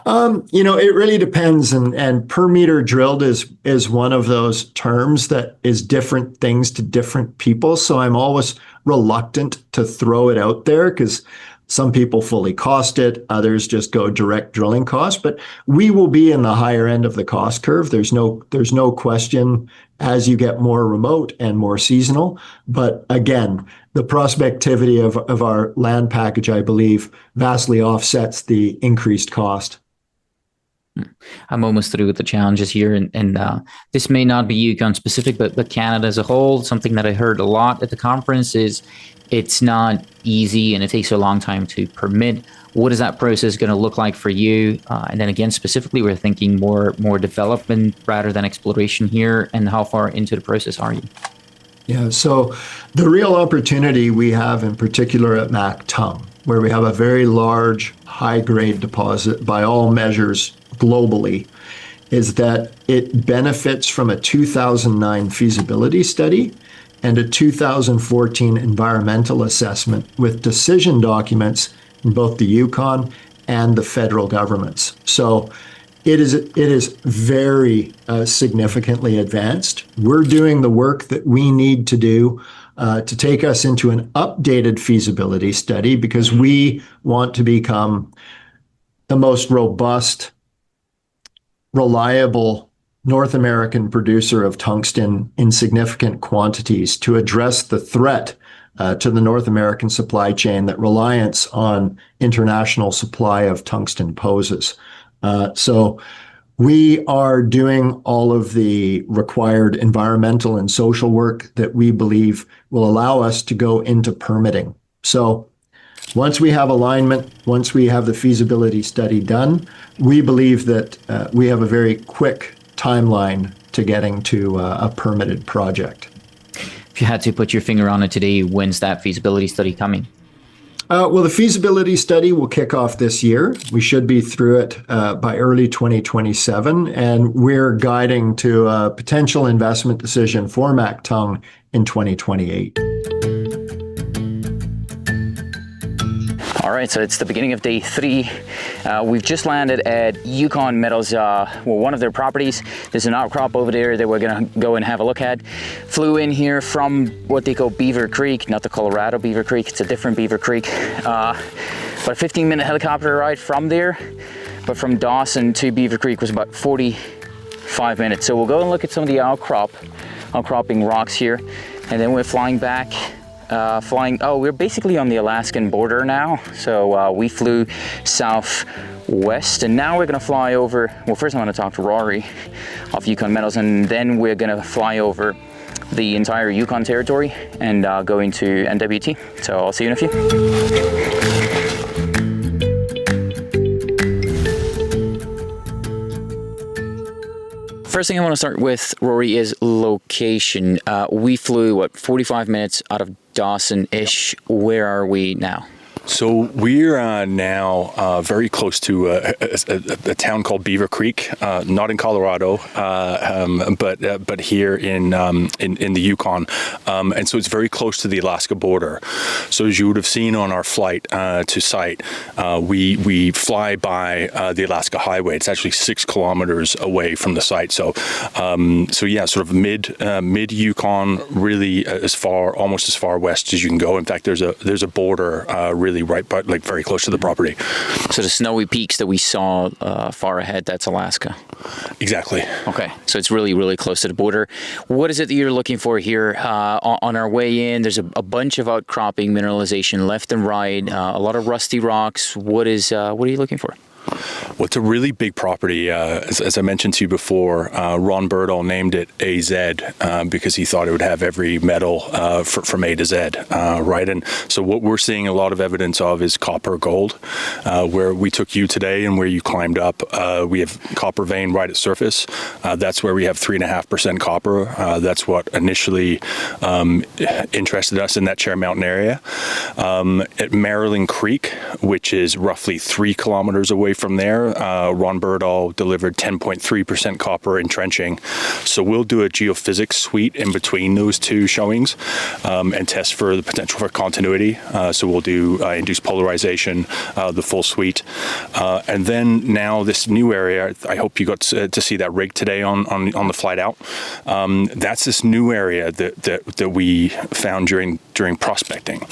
It really depends, and per meter drilled is one of those terms that is different things to different people. So I'm always reluctant to throw it out there, because some people fully cost it, others just go direct drilling costs. But we will be in the higher end of the cost curve. There's no question as you get more remote and more seasonal. But again, the prospectivity of our land package, I believe, vastly offsets the increased cost. I'm almost through with the challenges here, and this may not be Yukon specific, but Canada as a whole. Something that I heard a lot at the conference is it's not easy and it takes a long time to permit. What is that process going to look like for you? And then again, specifically, we're thinking more development rather than exploration here. And how far into the process are you? Yeah, so the real opportunity we have in particular at Mac Tum, where we have a very large, high-grade deposit by all measures globally, is that it benefits from a 2009 feasibility study and a 2014 environmental assessment with decision documents in both the Yukon and the federal governments. So it is very significantly advanced. We're doing the work that we need to do to take us into an updated feasibility study, because we want to become the most robust reliable North American producer of tungsten in significant quantities to address the threat to the North American supply chain that reliance on international supply of tungsten poses. So we are doing all of the required environmental and social work that we believe will allow us to go into permitting. So once we have alignment, once we have the feasibility study done, we believe that we have a very quick timeline to getting to a permitted project. If you had to put your finger on it today, when's that feasibility study coming? Well, the feasibility study will kick off this year. We should be through it by early 2027, and we're guiding to a potential investment decision for Mactung in 2028. All right, so it's the beginning of day 3. We've just landed at Yukon Metals, one of their properties. There's an outcrop over there that we're gonna go and have a look at. Flew in here from what they call Beaver Creek, not the Colorado Beaver Creek, it's a different Beaver Creek. About a 15-minute helicopter ride from there, but from Dawson to Beaver Creek was about 45 minutes. So we'll go and look at some of the outcropping rocks here, and then we're flying back. We're basically on the Alaskan border now. So we flew southwest, and now we're gonna fly over. Well, first I'm gonna talk to Rory of Yukon Metals, and then we're gonna fly over the entire Yukon territory and go into NWT. So I'll see you in a few. First thing I want to start with, Rory, is location. We flew, 45 minutes out of Dawson-ish. Yep. Where are we now? So we're now very close to a town called Beaver Creek, not in Colorado, but here in the Yukon, and so it's very close to the Alaska border. So as you would have seen on our flight to site, we fly by the Alaska Highway. It's actually 6 kilometers away from the site. So yeah, sort of mid Yukon, really almost as far west as you can go. In fact, there's a border really right, but like very close to the property. So the snowy peaks that we saw far ahead, that's Alaska. Exactly. Okay, so it's really, really close to the border. What is it that you're looking for here? On our way in, there's a bunch of outcropping mineralization left and right, a lot of rusty rocks. What are you looking for? Well, it's a really big property. As I mentioned to you before, Ron Birdall named it AZ because he thought it would have every metal from A to Z, right? And so what we're seeing a lot of evidence of is copper gold. Where we took you today and where you climbed up, we have copper vein right at surface. That's where we have 3.5% copper. That's what initially interested us in that Chair Mountain area. At Maryland Creek, which is roughly 3 kilometers away from there, Ron Birdall delivered 10.3% copper entrenching. So we'll do a geophysics suite in between those two showings and test for the potential for continuity. So we'll do induced polarization, the full suite. And then now this new area, I hope you got to see that rig today on the flight out. That's this new area that we found during prospecting.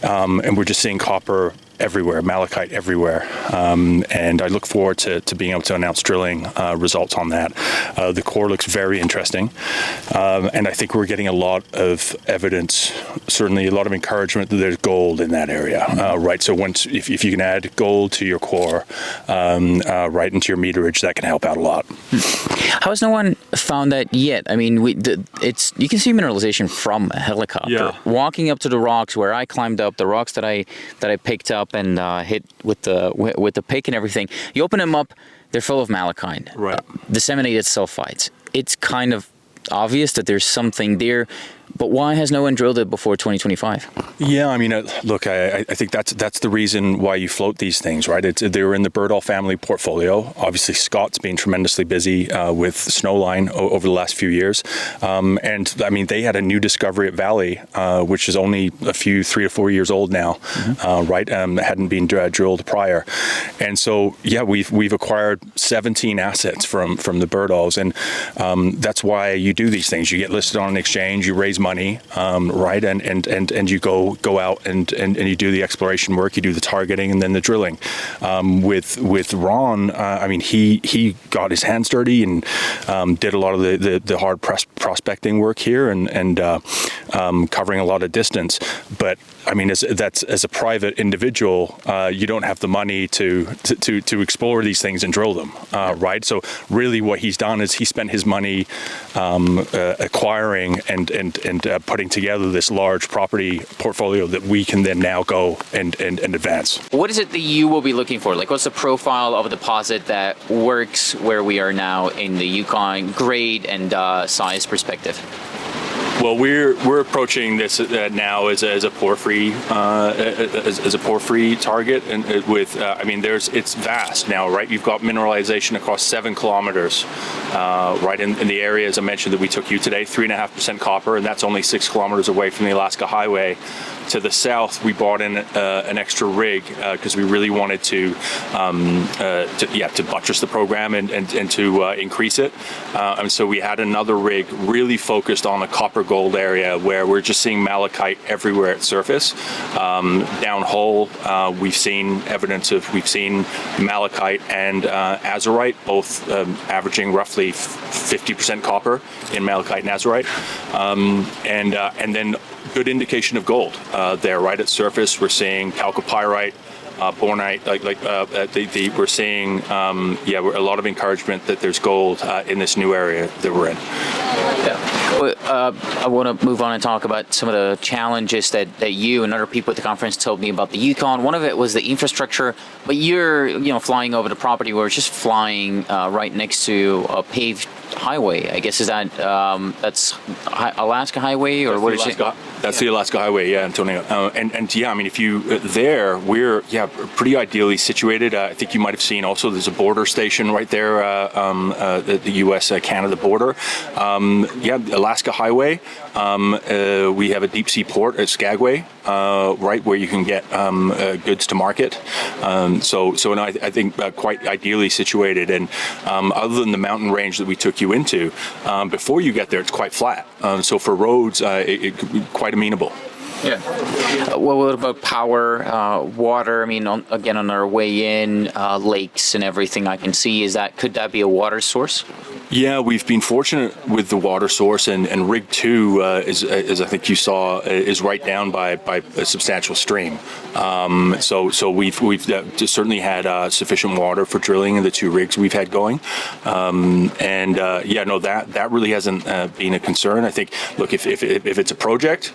And we're just seeing copper everywhere, malachite everywhere, and I look forward to being able to announce drilling results on that. The core looks very interesting, and I think we're getting a lot of evidence, certainly a lot of encouragement that there's gold in that area, right? So if you can add gold to your core, right into your meterage, that can help out a lot. How has no one found that yet? I mean, you can see mineralization from a helicopter. Yeah. Walking up to the rocks where I climbed up, the rocks that I picked up and hit with the pick and everything. You open them up, they're full of malachite, right? Disseminated sulfides. It's kind of obvious that there's something there, but why has no one drilled it before 2025? Yeah, I mean, look, I think that's the reason why you float these things, right? They were in the Birdall family portfolio. Obviously, Scott's been tremendously busy with Snowline over the last few years. And I mean, they had a new discovery at Valley, which is only 3 to 4 years old now, right? Hadn't been drilled prior. And so, yeah, we've acquired 17 assets from the Birdalls. And that's why you do these things. You get listed on an exchange, you raise raise money, right? And you go out and you do the exploration work, you do the targeting, and then the drilling. With Ron, I mean, he got his hands dirty and did a lot of the hard prospecting work here and covering a lot of distance. But I mean, as a private individual, you don't have the money to explore these things and drill them, right? So really, what he's done is he spent his money acquiring and putting together this large property portfolio that we can then now go and advance. What is it that you will be looking for? Like, what's the profile of a deposit that works where we are now in the Yukon, grade and size perspective? Well, we're approaching this now as a porphyry target, and I mean, it's vast now, right? You've got mineralization across 7 kilometers, right in the area, as I mentioned, that we took you today, 3.5% copper, and that's only 6 kilometers away from the Alaska Highway. To the south, we brought in an extra rig because we really wanted to buttress the program and to increase it. And so we had another rig really focused on the copper gold area where we're just seeing malachite everywhere at surface. Downhole, we've seen malachite and azurite, both averaging roughly 50% copper in malachite and azurite, and then good indication of gold there right at surface. We're seeing chalcopyrite, bornite, we're seeing a lot of encouragement that there's gold in this new area that we're in. I want to move on and talk about some of the challenges that you and other people at the conference told me about the Yukon. One of it was the infrastructure, but you're flying over the property where it's just flying right next to a paved highway. I guess is that that's Alaska Highway or what is it? That's the Alaska Highway, yeah, Antonio. And yeah, I mean, if you we're pretty ideally situated. I think you might have seen also there's a border station right there, the U.S.-Canada border. Alaska Highway. We have a deep sea port at Skagway, right where you can get goods to market. So I think quite ideally situated. And other than the mountain range that we took you into, before you get there, it's quite flat. So for roads, it quite amenable. Yeah. Well, what about power, water? I mean, on our way in, lakes and everything I can see. Could that be a water source? Yeah, we've been fortunate with the water source, and Rig 2, as I think you saw, is right down by a substantial stream. So we've certainly had sufficient water for drilling in the 2 rigs we've had going, that really hasn't been a concern. I think, look, if it's a project,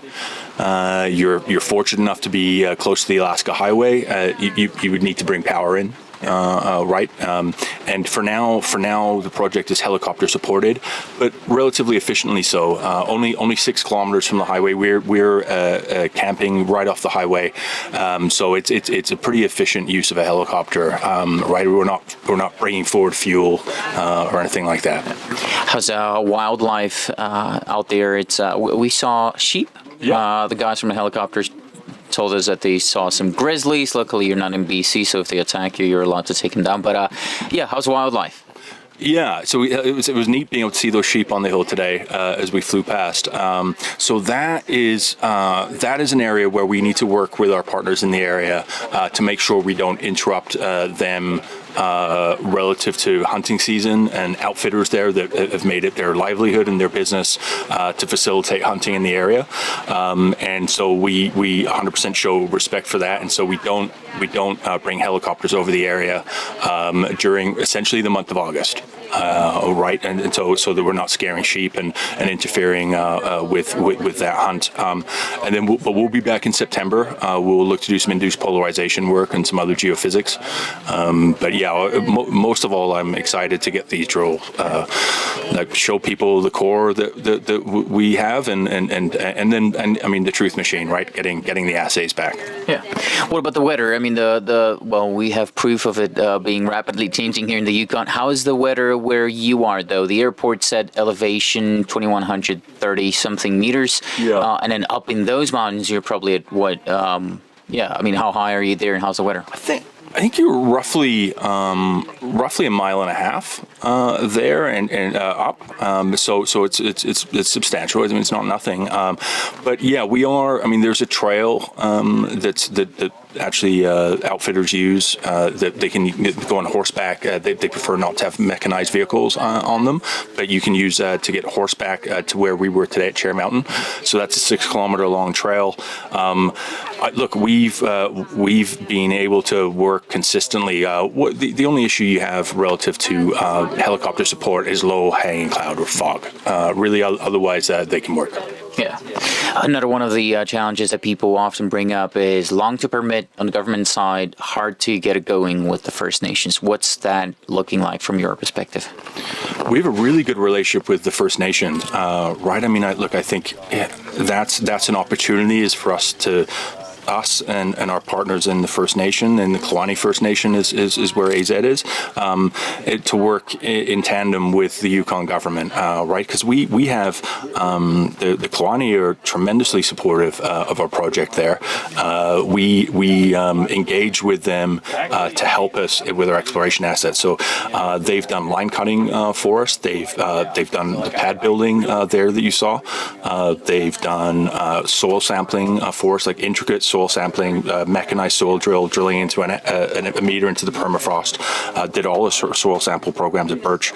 you're fortunate enough to be close to the Alaska Highway, you would need to bring power in. Right, and for now, the project is helicopter supported, but relatively efficiently so. Only 6 kilometers from the highway. We're camping right off the highway, so it's a pretty efficient use of a helicopter. Right, we're not bringing forward fuel or anything like that. How's wildlife out there? It's we saw sheep. Yeah. The guys from the helicopters told us that they saw some grizzlies. Luckily, you're not in BC, so if they attack you, you're allowed to take them down. But how's wildlife? Yeah, so it was neat being able to see those sheep on the hill today as we flew past. So that is an area where we need to work with our partners in the area to make sure we don't interrupt them relative to hunting season, and outfitters there that have made it their livelihood and their business to facilitate hunting in the area. And so we 100% show respect for that, and so we don't bring helicopters over the area during essentially the month of August. Right, and so that we're not scaring sheep and interfering with that hunt. And then we'll be back in September. We'll look to do some induced polarization work and some other geophysics. But yeah, most of all, I'm excited to get these drill, show people the core that we have, and then I mean the truth machine, right? Getting the assays back. Yeah. What about the weather? I mean, we have proof of it being rapidly changing here in the Yukon. How is the weather where you are, though? The airport said elevation 2,130 something meters. Yeah. And then up in those mountains, you're probably at what? I mean, how high are you there, and how's the weather? I think you're roughly roughly a mile and a half there and up. So it's substantial. I mean, it's not nothing. But yeah, we are. I mean, there's a trail that actually outfitters use that they can go on horseback. They prefer not to have mechanized vehicles on them, but you can use to get horseback to where we were today at Chair Mountain. So that's a 6 kilometer long trail. Look, we've been able to work consistently. The only issue you have relative to helicopter support is low hanging cloud or fog. Really, otherwise they can work. Yeah. Another one of the challenges that people often bring up is long to permit on the government side, hard to get it going with the First Nations. What's that looking like from your perspective? We have a really good relationship with the First Nations, right? I mean, I think that's an opportunity is for us and our partners in the First Nation, and the Klondike First Nation is where AZ is, to work in tandem with the Yukon government, right? Because we have the Klondike are tremendously supportive of our project there. We engage with them to help us with our exploration assets. So they've done line cutting for us. They've done the pad building there that you saw. They've done soil sampling for us, like intricate soil sampling, mechanized soil drilling into a meter into the permafrost. Did all the soil sample programs at Birch,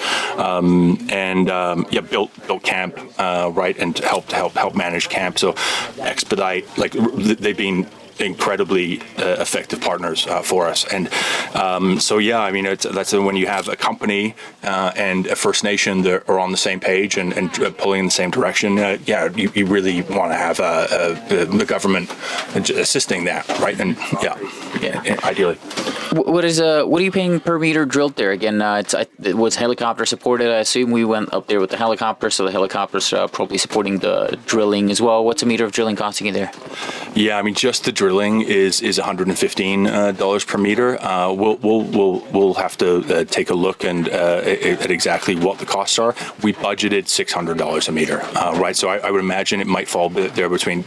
built camp, right, and help manage camp. So expedite, like they've been incredibly effective partners for us, and so yeah, I mean that's when you have a company and a First Nation that are on the same page and pulling in the same direction. You really want to have the government assisting that, right? And ideally. What are you paying per meter drilled there? Again, it was helicopter supported. I assume we went up there with the helicopter, so the helicopter's probably supporting the drilling as well. What's a meter of drilling costing you there? Yeah, I mean just the drilling is $115 per meter. We'll have to take a look and at exactly what the costs are. We budgeted $600 a meter, right? So I would imagine it might fall there between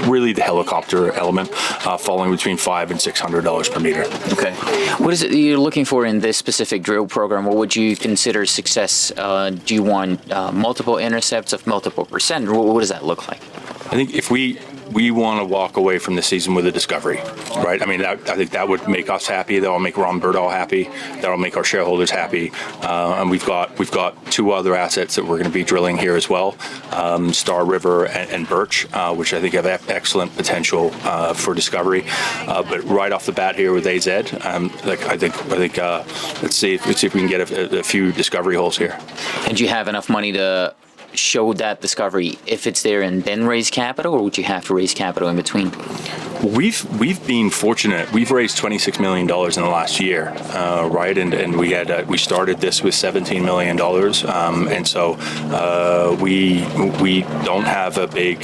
really the helicopter element falling between $500 and $600 per meter. Okay. What is it you're looking for in this specific drill program? What would you consider success? Do you want multiple intercepts of multiple percent? What does that look like? I think if we want to walk away from the season with a discovery, right? I mean, I think that would make us happy. That will make Ron Birdall happy. That will make our shareholders happy. And we've got two other assets that we're going to be drilling here as well, Star River and Birch, which I think have excellent potential for discovery. But right off the bat here with AZ, I think let's see if we can get a few discovery holes here. And do you have enough money to show that discovery if it's there and then raise capital, or would you have to raise capital in between? We've been fortunate. We've raised $26 million in the last year, right? And we started this with $17 million, and so we don't have a big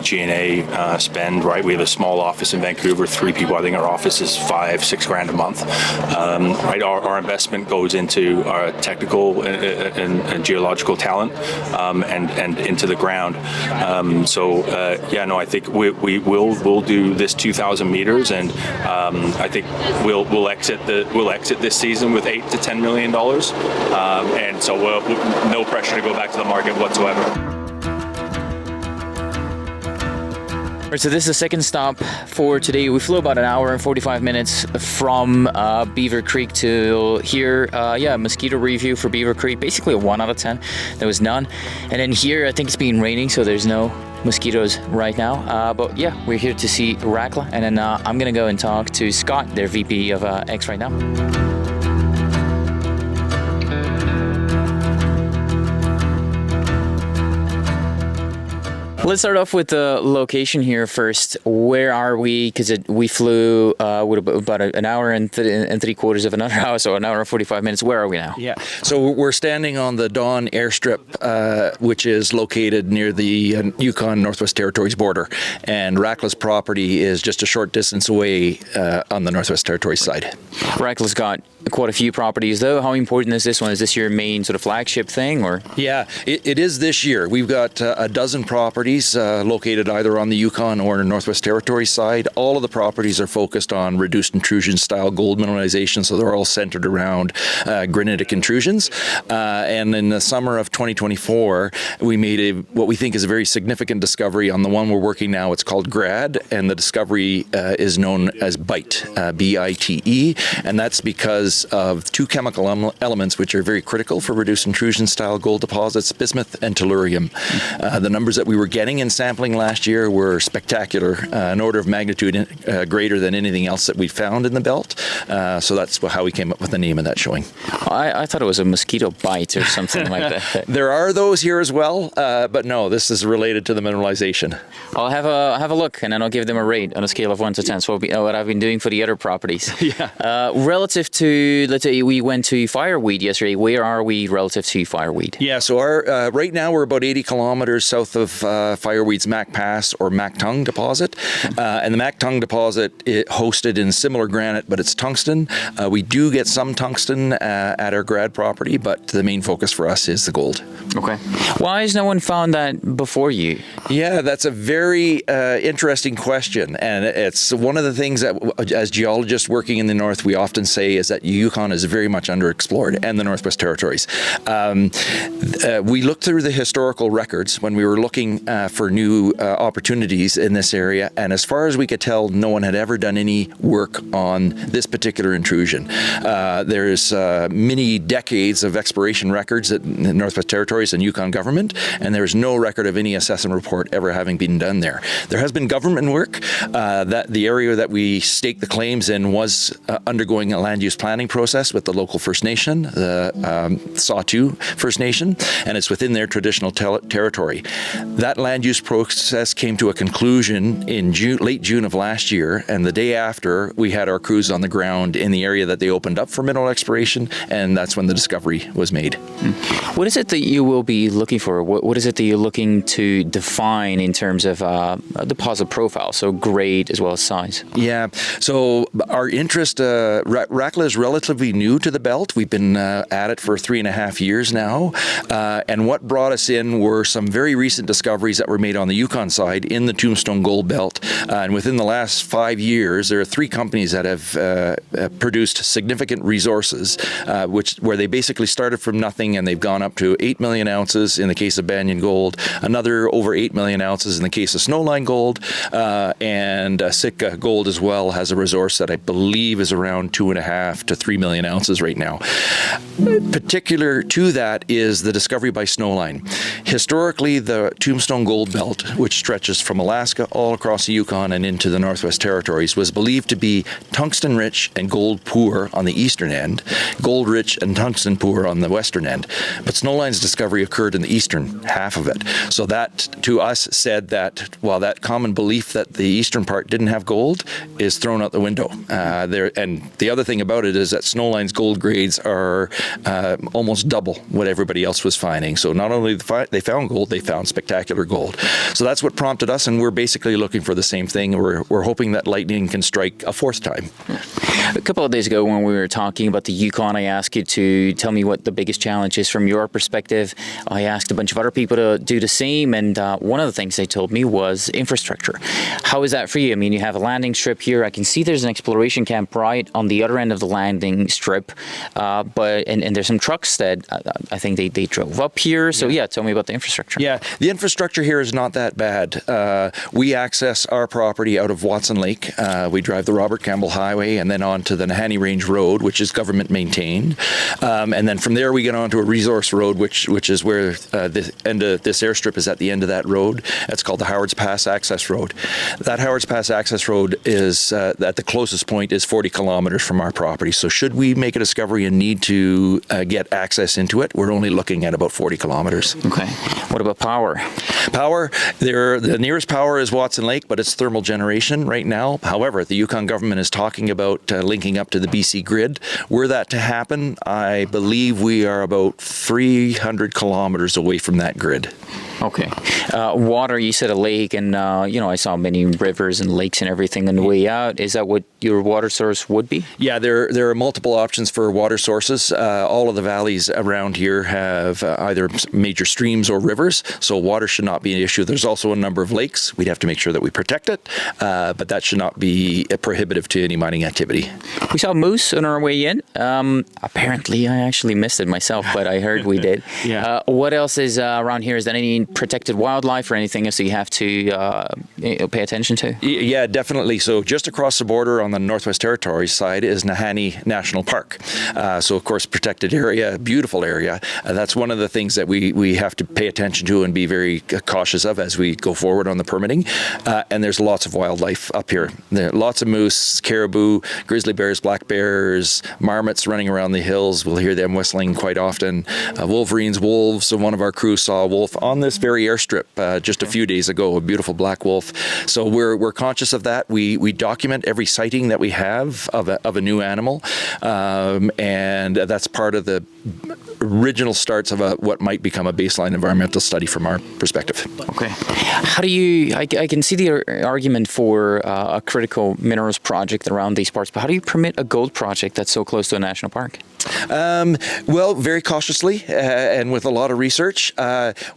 G&A spend, right? We have a small office in Vancouver, 3 people. I think our office is $5-6 grand a month, right? Our investment goes into our technical and geological talent, and into the ground. I think we'll do this 2,000 meters, and I think we'll exit this season with $8 to $10 million, and so no pressure to go back to the market whatsoever. So this is the second stop for today. We flew about an hour and 45 minutes from Beaver Creek to here. Mosquito review for Beaver Creek. Basically a 1 out of 10. There was none. And then here, I think it's been raining, so there's no mosquitoes right now. But yeah, we're here to see Rackla. And then I'm going to go and talk to Scott, their VP of X right now. Let's start off with the location here first. Where are we? Because we flew with about an hour and 3/4 of another hour, so an hour and 45 minutes. Where are we now? Yeah, so we're standing on the Dawn airstrip, which is located near the Yukon Northwest Territories border, and Rackla's property is just a short distance away on the Northwest Territories side. Rackla's got quite a few properties, though. How important is this one? Is this your main sort of flagship thing, or? Yeah, it is this year. We've got a dozen properties properties located either on the Yukon or Northwest Territories side. All of the properties are focused on reduced intrusion style gold mineralization, so they're all centered around granitic intrusions. And in the summer of 2024, we made what we think is a very significant discovery on the one we're working now. It's called Grad, and the discovery is known as BITE, B-I-T-E, and that's because of two chemical elements which are very critical for reduced intrusion style gold deposits, bismuth and tellurium. The numbers that we were getting in sampling last year were spectacular, an order of magnitude greater than anything else that we found in the belt. So that's how we came up with the name of that showing. I thought it was a mosquito bite or something like that. There are those here as well, but no, this is related to the mineralization. I'll have a look, and then I'll give them a rate on a scale of 1 to 10. So what I've been doing for the other properties. Yeah. Relative to, let's say we went to Fireweed yesterday, where are we relative to Fireweed? Yeah, so our right now we're about 80 kilometers south of Fireweed's Mac Pass or Mac Tongue deposit. And the Mac Tongue deposit is hosted in similar granite, but it's tungsten. We do get some tungsten at our Grad property, but the main focus for us is the gold. Okay. Why has no one found that before you? Yeah, that's a very interesting question. And it's one of the things that, as geologists working in the north, we often say is that Yukon is very much underexplored, and the Northwest Territories. We looked through the historical records when we were looking for new opportunities in this area, and as far as we could tell, no one had ever done any work on this particular intrusion. There's many decades of exploration records at the Northwest Territories and Yukon government, and there's no record of any assessment report ever having been done there. There has been government work. That the area that we staked the claims in was undergoing a land use planning process with the local First Nation, the Saw-Two First Nation, and it's within their traditional territory. That land use process came to a conclusion in late June of last year, and the day after, we had our crews on the ground in the area that they opened up for mineral exploration, and that's when the discovery was made. What is it that you will be looking for? What is it that you're looking to define in terms of a deposit profile, so grade as well as size? Yeah, so our interest, Rackla is relatively new to the belt. We've been at it for 3.5 years now, and what brought us in were some very recent discoveries that were made on the Yukon side in the Tombstone Gold Belt, and within the last 5 years, there are 3 companies that have produced significant resources, where they basically started from nothing and they've gone up to 8 million ounces in the case of Banyan Gold, another over 8 million ounces in the case of Snowline Gold, and Sitka Gold as well has a resource that I believe is around 2.5 to 3 million ounces right now. Particular to that is the discovery by Snowline. Historically, the Tombstone Gold Belt, which stretches from Alaska all across the Yukon and into the Northwest Territories, was believed to be tungsten rich and gold poor on the eastern end, gold rich and tungsten poor on the western end. But Snowline's discovery occurred in the eastern half of it. So that, to us, said that while that common belief that the eastern part didn't have gold is thrown out the window. And the other thing about it is that Snowline's gold grades are almost double what everybody else was finding. So not only they found gold, they found spectacular gold. So that's what prompted us, and we're basically looking for the same thing. We're hoping that lightning can strike a 4th time. A couple of days ago when we were talking about the Yukon, I asked you to tell me what the biggest challenge is from your perspective. I asked a bunch of other people to do the same, and one of the things they told me was infrastructure. How is that for you? I mean, you have a landing strip here. I can see there's an exploration camp right on the other end of the landing strip, but there's some trucks that I think they drove up here. So yeah, tell me about the infrastructure. Yeah, the infrastructure here is not that bad. We access our property out of Watson Lake. We drive the Robert Campbell Highway and then on to the Nahanni Range Road, which is government maintained. And then from there we get onto a resource road, which is where the end of this airstrip is at the end of that road. That's called the Howards Pass Access Road. That Howards Pass Access Road is, at the closest point, is 40 kilometers from our property. So should we make a discovery and need to get access into it, we're only looking at about 40 kilometers. Okay. What about power? Power, the nearest power is Watson Lake, but it's thermal generation right now. However, the Yukon government is talking about linking up to the BC grid. Were that to happen, I believe we are about 300 kilometers away from that grid. Okay. Water, you said a lake, and I saw many rivers and lakes and everything on the way out. Is that what your water source would be? Yeah, there are multiple options for water sources. All of the valleys around here have either major streams or rivers, so water should not be an issue. There's also a number of lakes. We'd have to make sure that we protect it, but that should not be prohibitive to any mining activity. We saw moose on our way in. Apparently, I actually missed it myself, but I heard we did. Yeah. What else is around here? Is there any protected wildlife or anything else that you have to pay attention to? Yeah, definitely. So just across the border on the Northwest Territories side is Nahanni National Park. So of course, protected area, beautiful area. That's one of the things that we have to pay attention to and be very cautious of as we go forward on the permitting. And there's lots of wildlife up here. There are lots of moose, caribou, grizzly bears, black bears, marmots running around the hills. We'll hear them whistling quite often. Wolverines, wolves. So one of our crew saw a wolf on this very airstrip just a few days ago, a beautiful black wolf. So we're conscious of that. We document every sighting that we have of a new animal, and that's part of the original starts of what might become a baseline environmental study from our perspective. Okay. How do you, I can see the argument for a critical minerals project around these parts, but how do you permit a gold project that's so close to a national park? Well, very cautiously and with a lot of research.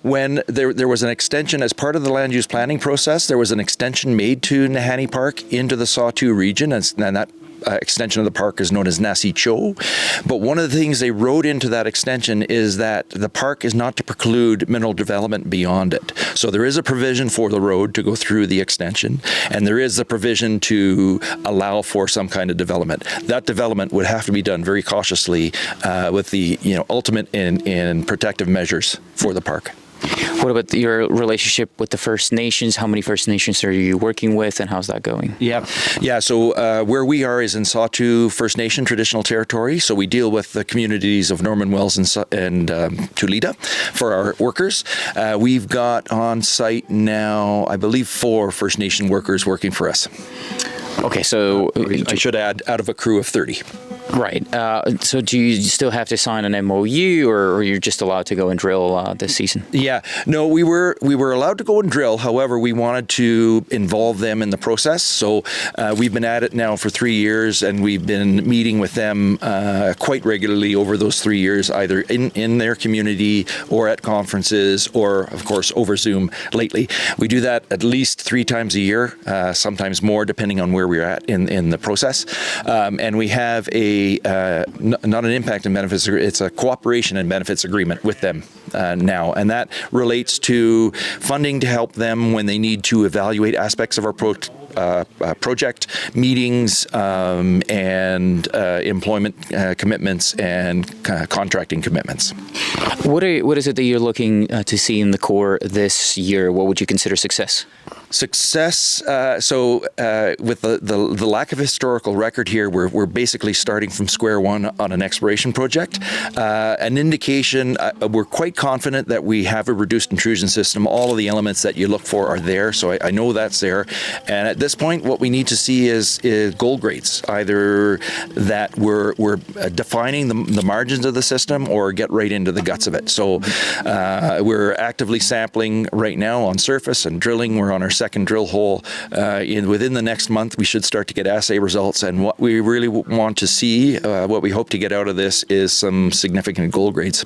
When there was an extension as part of the land use planning process, there was an extension made to Nahanni Park into the Sawtooth region, and that extension of the park is known as Nasi Cho. But one of the things they wrote into that extension is that the park is not to preclude mineral development beyond it. So there is a provision for the road to go through the extension, and there is a provision to allow for some kind of development. That development would have to be done very cautiously with the ultimate in protective measures for the park. What about your relationship with the First Nations? How many First Nations are you working with, and how's that going? Yeah. So where we are is in Sawtooth First Nation traditional territory. So we deal with the communities of Norman Wells and Tulita for our workers. We've got on site now, I believe, 4 First Nation workers working for us. Okay, so I should add, out of a crew of 30. Right. So do you still have to sign an MOU, or you're just allowed to go and drill this season? Yeah. No, we were allowed to go and drill. However, we wanted to involve them in the process. So we've been at it now for 3 years, and we've been meeting with them quite regularly over those 3 years, either in their community or at conferences or, of course, over Zoom lately. We do that at least 3 times a year, sometimes more, depending on where we're at in the process. And we have not an impact and benefits, it's a cooperation and benefits agreement with them now, and that relates to funding to help them when they need to evaluate aspects of our project, meetings, and employment commitments and contracting commitments. What is it that you're looking to see in the core this year? What would you consider success? Success. With the lack of historical record here, we're basically starting from square one on an exploration project. An indication, we're quite confident that we have a reduced intrusion system. All of the elements that you look for are there, so I know that's there. And at this point, what we need to see is gold grades, either that we're defining the margins of the system or get right into the guts of it. So we're actively sampling right now on surface and drilling. We're on our second drill hole. Within the next month, we should start to get assay results. And what we really want to see, what we hope to get out of this, is some significant gold grades.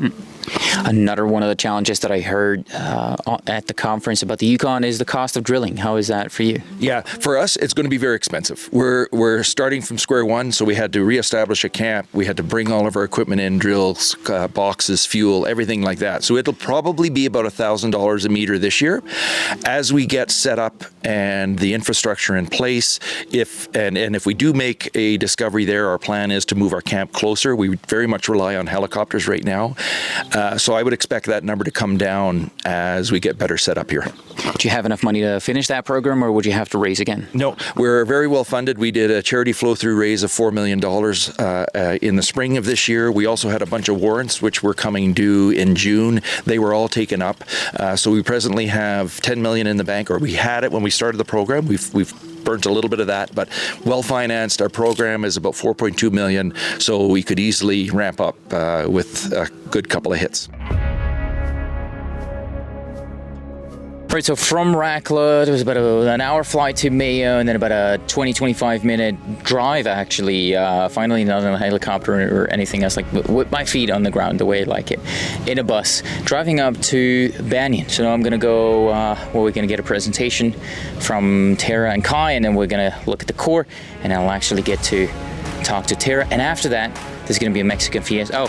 Another one of the challenges that I heard at the conference about the Yukon is the cost of drilling. How is that for you? Yeah, for us, it's going to be very expensive. We're starting from square one, so we had to reestablish a camp. We had to bring all of our equipment in, drills, boxes, fuel, everything like that. So it'll probably be about $1,000 a meter this year. As we get set up and the infrastructure in place, if we do make a discovery there, our plan is to move our camp closer. We very much rely on helicopters right now. So I would expect that number to come down as we get better set up here. Do you have enough money to finish that program, or would you have to raise again? No, we're very well funded. We did a charity flow-through raise of $4 million in the spring of this year. We also had a bunch of warrants which were coming due in June. They were all taken up. So we presently have $10 million in the bank, or we had it when we started the program. We've burnt a little bit of that, but well-financed. Our program is about $4.2 million, so we could easily ramp up with a good couple of hits. Right, so from Rackla, it was about an hour flight to Mayo, and then about a 20-25 minute drive, actually. Finally, not on a helicopter or anything else, like with my feet on the ground, the way I like it, in a bus, driving up to Banyan. So now I'm going to go, we're going to get a presentation from Tara and Kai, and then we're going to look at the core, and I'll actually get to talk to Tara. And after that, there's going to be a Mexican Fiesta.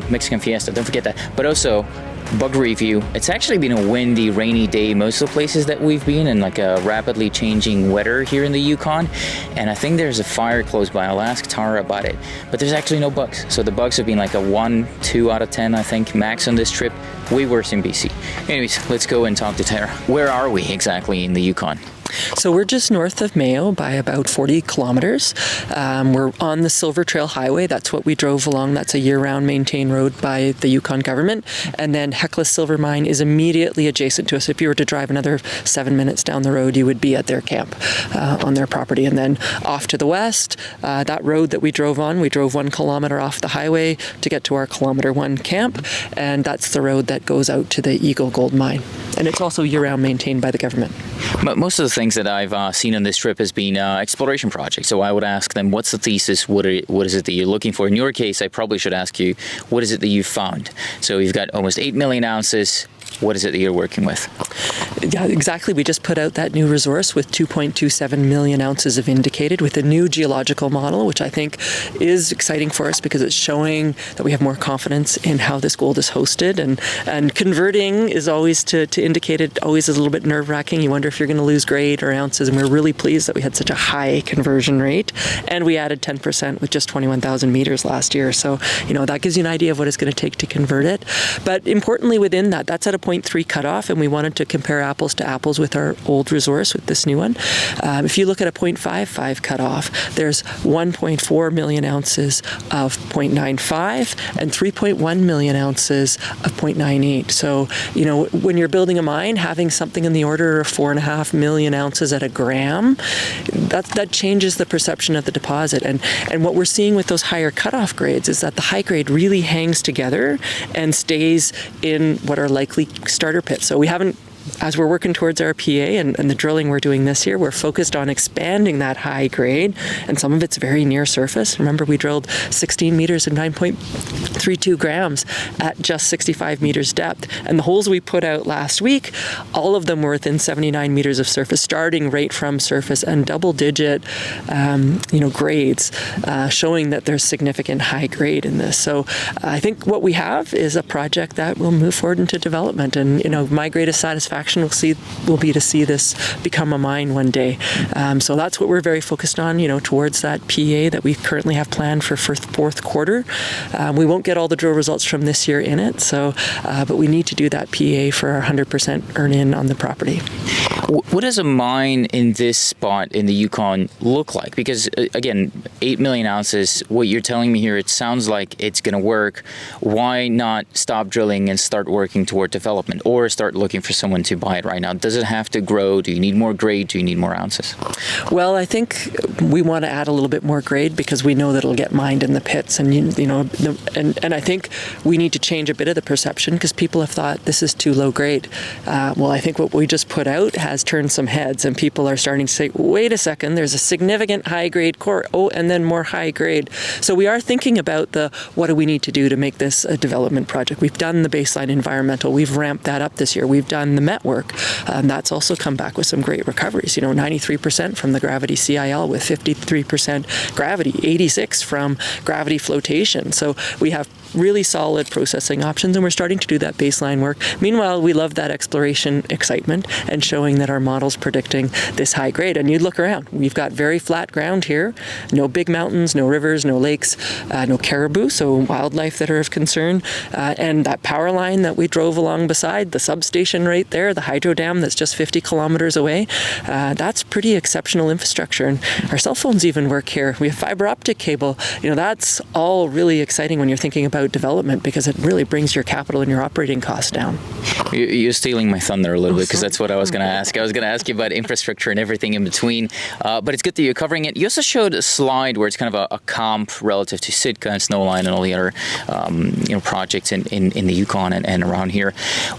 Mexican Fiesta, don't forget that. But also, bug review. It's actually been a windy, rainy day most of the places that we've been, and like a rapidly changing weather here in the Yukon. And I think there's a fire close by. I'll ask Tara about it. But there's actually no bugs. So the bugs have been like a 1, 2 out of 10, I think, max on this trip. Way worse in BC. Anyways, let's go and talk to Tara. Where are we exactly in the Yukon? So we're just north of Mayo by about 40 kilometers. We're on the Silver Trail Highway. That's what we drove along. That's a year-round maintained road by the Yukon government. And then Hecla's silver mine is immediately adjacent to us. If you were to drive another 7 minutes down the road, you would be at their camp on their property. And then off to the west, that road that we drove on, we drove 1 kilometer off the highway to get to our kilometer 1 camp. And that's the road that goes out to the Eagle Gold mine. And it's also year-round maintained by the government. But most of the things that I've seen on this trip has been exploration projects. So I would ask them, what's the thesis? What is it that you're looking for? In your case, I probably should ask you, what is it that you've found? So you've got almost 8 million ounces. What is it that you're working with? Yeah, exactly. We just put out that new resource with 2.27 million ounces of indicated with a new geological model, which I think is exciting for us because it's showing that we have more confidence in how this gold is hosted. And converting is always to indicated, always is a little bit nerve-wracking. You wonder if you're going to lose grade or ounces. And we're really pleased that we had such a high conversion rate. And we added 10% with just 21,000 meters last year. So, that gives you an idea of what it's going to take to convert it. But importantly within that, that's at a 0.3 cutoff, and we wanted to compare apples to apples with our old resource with this new one. If you look at a 0.55 cutoff, there's 1.4 million ounces of 0.95 and 3.1 million ounces of 0.98. So, when you're building a mine, having something in the order of 4.5 million ounces at a gram, that changes the perception of the deposit. And what we're seeing with those higher cutoff grades is that the high grade really hangs together and stays in what are likely starter pits. So we haven't, as we're working towards our PA and the drilling we're doing this year, we're focused on expanding that high grade, and some of it's very near surface. Remember, we drilled 16 meters and 9.32 grams at just 65 meters depth. And the holes we put out last week, all of them were within 79 meters of surface, starting right from surface, and double-digit, grades, showing that there's significant high grade in this. So I think what we have is a project that will move forward into development. And, my greatest satisfaction will be to see this become a mine one day. So that's what we're very focused on, towards that PA that we currently have planned for fourth quarter. We won't get all the drill results from this year in it, but we need to do that PA for our 100% earn-in on the property. What does a mine in this spot in the Yukon look like? Because, again, 8 million ounces, what you're telling me here, it sounds like it's going to work. Why not stop drilling and start working toward development, or start looking for someone to buy it right now? Does it have to grow? Do you need more grade? Do you need more ounces? Well, I think we want to add a little bit more grade because we know that it'll get mined in the pits, and and I think we need to change a bit of the perception because people have thought this is too low grade. Well, I think what we just put out has turned some heads, and people are starting to say, wait a second, there's a significant high grade core. Oh, and then more high grade. So we are thinking about what do we need to do to make this a development project. We've done the baseline environmental. We've ramped that up this year. We've done the met work. That's also come back with some great recoveries. 93% from the gravity CIL with 53% gravity, 86 from gravity flotation. So we have really solid processing options, and we're starting to do that baseline work. Meanwhile, we love that exploration excitement and showing that our model's predicting this high grade. And you look around, we've got very flat ground here, no big mountains, no rivers, no lakes, no caribou, so wildlife that are of concern. And that power line that we drove along beside, the substation right there, the hydro dam that's just 50 kilometers away, that's pretty exceptional infrastructure. And our cell phones even work here. We have fiber optic cable. That's all really exciting when you're thinking about about development because it really brings your capital and your operating costs down. You're stealing my thunder a little bit, because that's what I was going to ask. I was going to ask you about infrastructure and everything in between, but it's good that you're covering it. You also showed a slide where it's kind of a comp relative to Sitka and Snowline and all the other projects in the Yukon and around here.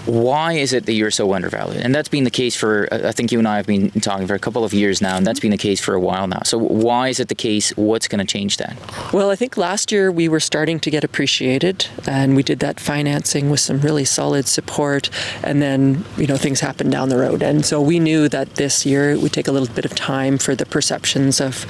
Why is it that you're so undervalued? And that's been the case for, I think you and I have been talking for a couple of years now, and that's been the case for a while now. So why is it the case? What's going to change that? Well, I think last year we were starting to get appreciated, and we did that financing with some really solid support, and then things happened down the road. And so we knew that this year it would take a little bit of time for the perceptions of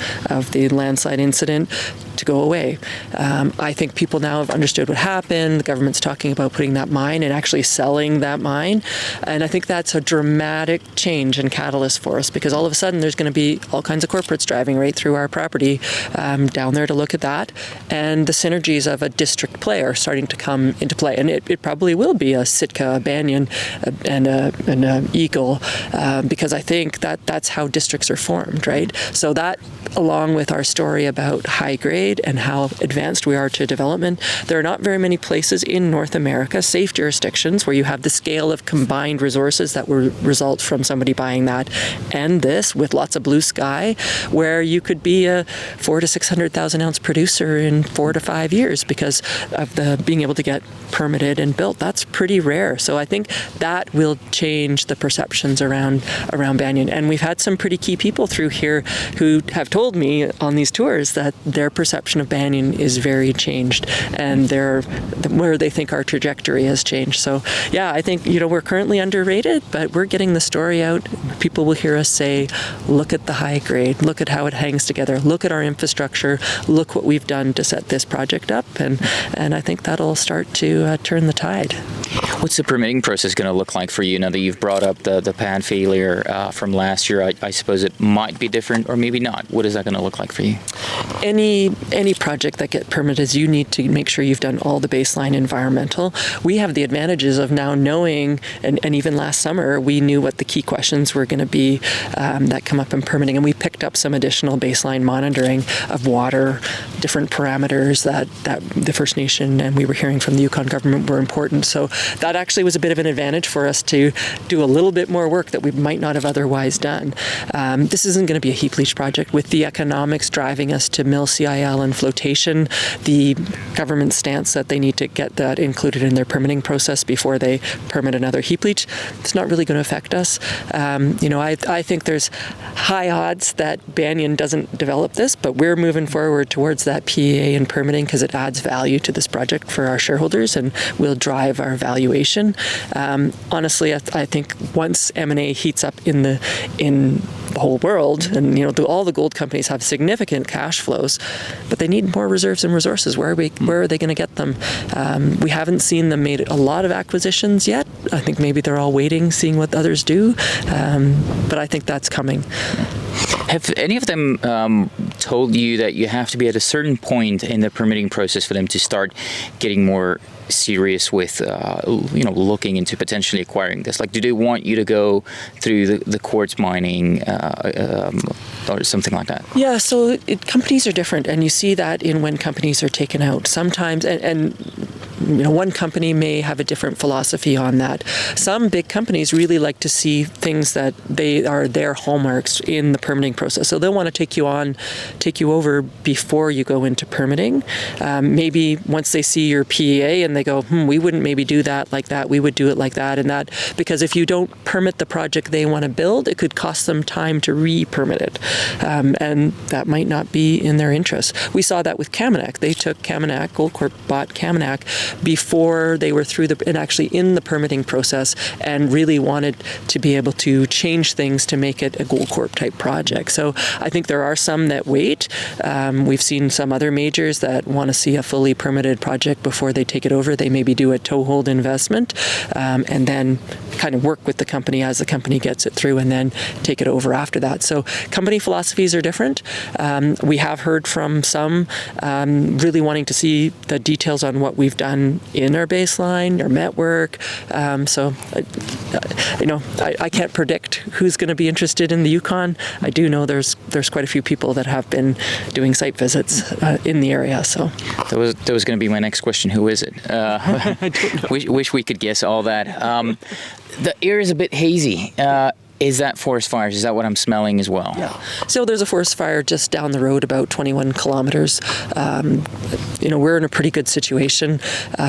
the landslide incident to go away. I think people now have understood what happened. The government's talking about putting that mine and actually selling that mine. And I think that's a dramatic change and catalyst for us, because all of a sudden there's going to be all kinds of corporates driving right through our property down there to look at that. And the synergies of a district play are starting to come into play. And it probably will be a Sitka, a Banyan, and a Eagle, because I think that's how districts are formed, right? So that, along with our story about high grade and how advanced we are to development, there are not very many places in North America, safe jurisdictions, where you have the scale of combined resources that will result from somebody buying that and this, with lots of blue sky, where you could be a 400,000 to 600,000 ounce producer in 4 to 5 years because of the being able to get permitted and built. That's pretty rare. So I think that will change the perceptions around Banyan. And we've had some pretty key people through here who have told me on these tours that their perception of Banyan is very changed, and where they think our trajectory has changed. So yeah, I think we're currently underrated, but we're getting the story out. People will hear us say, look at the high grade, look at how it hangs together, look at our infrastructure, look what we've done to set this project up, and I think that'll start to turn the tide. What's the permitting process going to look like for you now that you've brought up the pad failure from last year? I suppose it might be different or maybe not. What is that going to look like for you? Any project that gets permitted, you need to make sure you've done all the baseline environmental. We have the advantages of now knowing, and even last summer, we knew what the key questions were going to be that come up in permitting, and we picked up some additional baseline monitoring of water, different parameters that the First Nation and we were hearing from the Yukon government were important. So that actually was a bit of an advantage for us to do a little bit more work that we might not have otherwise done. This isn't going to be a heap leach project. With the economics driving us to mill CIL and flotation, the government stance that they need to get that included in their permitting process before they permit another heap leach, it's not really going to affect us. I think there's high odds that Banyan doesn't develop this, but we're moving forward towards that PEA and permitting because it adds value to this project for our shareholders and will drive our valuation. Honestly, I think once M&A heats up in the whole world, and all the gold companies have significant cash flows, but they need more reserves and resources. Where are they going to get them? We haven't seen them made a lot of acquisitions yet. I think maybe they're all waiting, seeing what others do, but I think that's coming. Have any of them told you that you have to be at a certain point in the permitting process for them to start getting more serious with looking into potentially acquiring this? Like, do they want you to go through the quartz mining or something like that? Yeah, so companies are different, and you see that in when companies are taken out sometimes, and one company may have a different philosophy on that. Some big companies really like to see things that they are their hallmarks in the permitting process. So they'll want to take you over before you go into permitting. Maybe once they see your PEA and they go, we wouldn't maybe do that like that. We would do it like that and that. Because if you don't permit the project they want to build, it could cost them time to re-permit it. And that might not be in their interest. We saw that with Kaminak. They took Kaminak, Goldcorp bought Kaminak before they were through and actually in the permitting process, and really wanted to be able to change things to make it a Goldcorp type project. So I think there are some that wait. We've seen some other majors that want to see a fully permitted project before they take it over. They maybe do a toehold investment and then kind of work with the company as the company gets it through and then take it over after that. So company philosophies are different. We have heard from some really wanting to see the details on what we've done in our baseline, our met work. I can't predict who's going to be interested in the Yukon. I do know there's there's quite a few people that have been doing site visits in the area. So that was going to be my next question. Who is it? I don't know. Wish we could guess all that. The air is a bit hazy. Is that forest fires? Is that what I'm smelling as well? Yeah. So there's a forest fire just down the road, about 21 kilometers. We're in a pretty good situation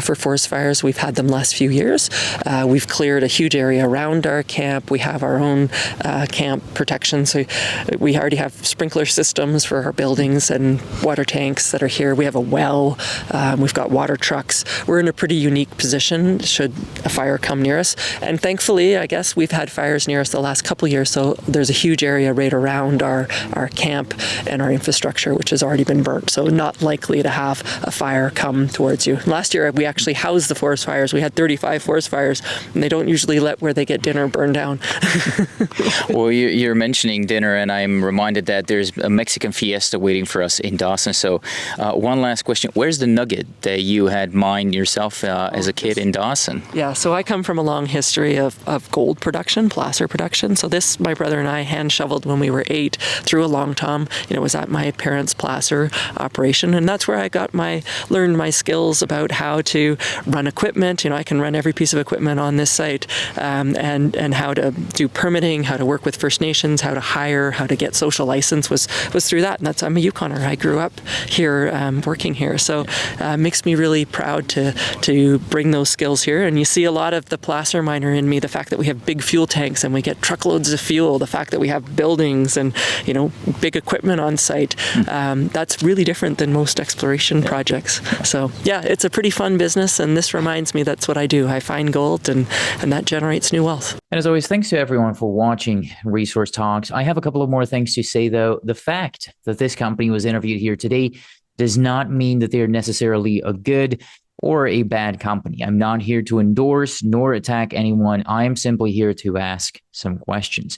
for forest fires. We've had them last few years. We've cleared a huge area around our camp. We have our own camp protection. So we already have sprinkler systems for our buildings and water tanks that are here. We have a well. We've got water trucks. We're in a pretty unique position should a fire come near us. And thankfully, I guess we've had fires near us the last couple of years, so there's a huge area right around our camp and our infrastructure which has already been burnt, so not likely to have a fire come towards you. Last year we actually housed the forest fires. We had 35 forest fires, and they don't usually let where they get dinner burn down. Well, you're mentioning dinner, and I'm reminded that there's a Mexican fiesta waiting for us in Dawson. So one last question: where's the nugget that you had mined yourself as a kid in Dawson? Yeah, so I come from a long history of gold production, placer production. So this, my brother and I hand shoveled when we were 8 through a long tom. Was at my parents' placer operation, and that's where I learned my skills about how to run equipment. I can run every piece of equipment on this site, and how to do permitting, how to work with First Nations, how to hire, how to get social license was through that. And I'm a Yukoner. I grew up here, working here, so it makes me really proud to bring those skills here. And you see a lot of the placer miner in me. The fact that we have big fuel tanks and we get truckloads of fuel, the fact that we have buildings and big equipment on site, that's really different than most exploration projects. So yeah, it's a pretty fun business, and this reminds me that's what I do. I find gold, and that generates new wealth. And as always, thanks to everyone for watching Resource Talks. I have a couple of more things to say, though. The fact that this company was interviewed here today does not mean that they're necessarily a good or a bad company. I'm not here to endorse nor attack anyone. I am simply here to ask some questions.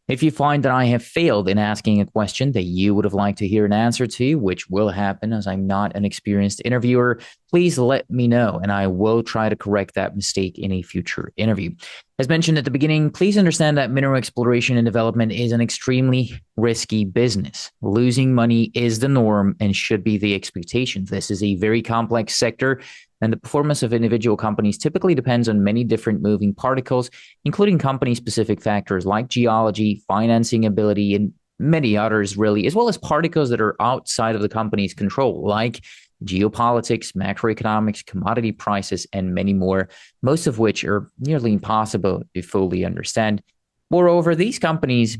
If you find that I have failed in asking a question that you would have liked to hear an answer to, which will happen as I'm not an experienced interviewer, please let me know, and I will try to correct that mistake in a future interview. As mentioned at the beginning, please understand that mineral exploration and development is an extremely risky business. Losing money is the norm and should be the expectation. This is a very complex sector, and the performance of individual companies typically depends on many different moving particles, including company-specific factors like geology, financing ability, and many others, really, as well as particles that are outside of the company's control, like geopolitics, macroeconomics, commodity prices, and many more, most of which are nearly impossible to fully understand. Moreover, these companies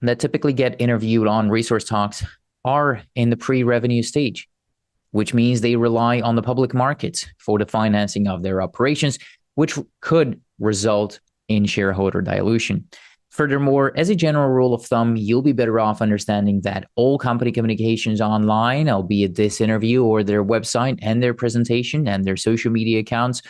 that typically get interviewed on Resource Talks are in the pre-revenue stage, which means they rely on the public markets for the financing of their operations, which could result in shareholder dilution. Furthermore, as a general rule of thumb, you'll be better off understanding that all company communications online, albeit this interview or their website and their presentation and their social media accounts,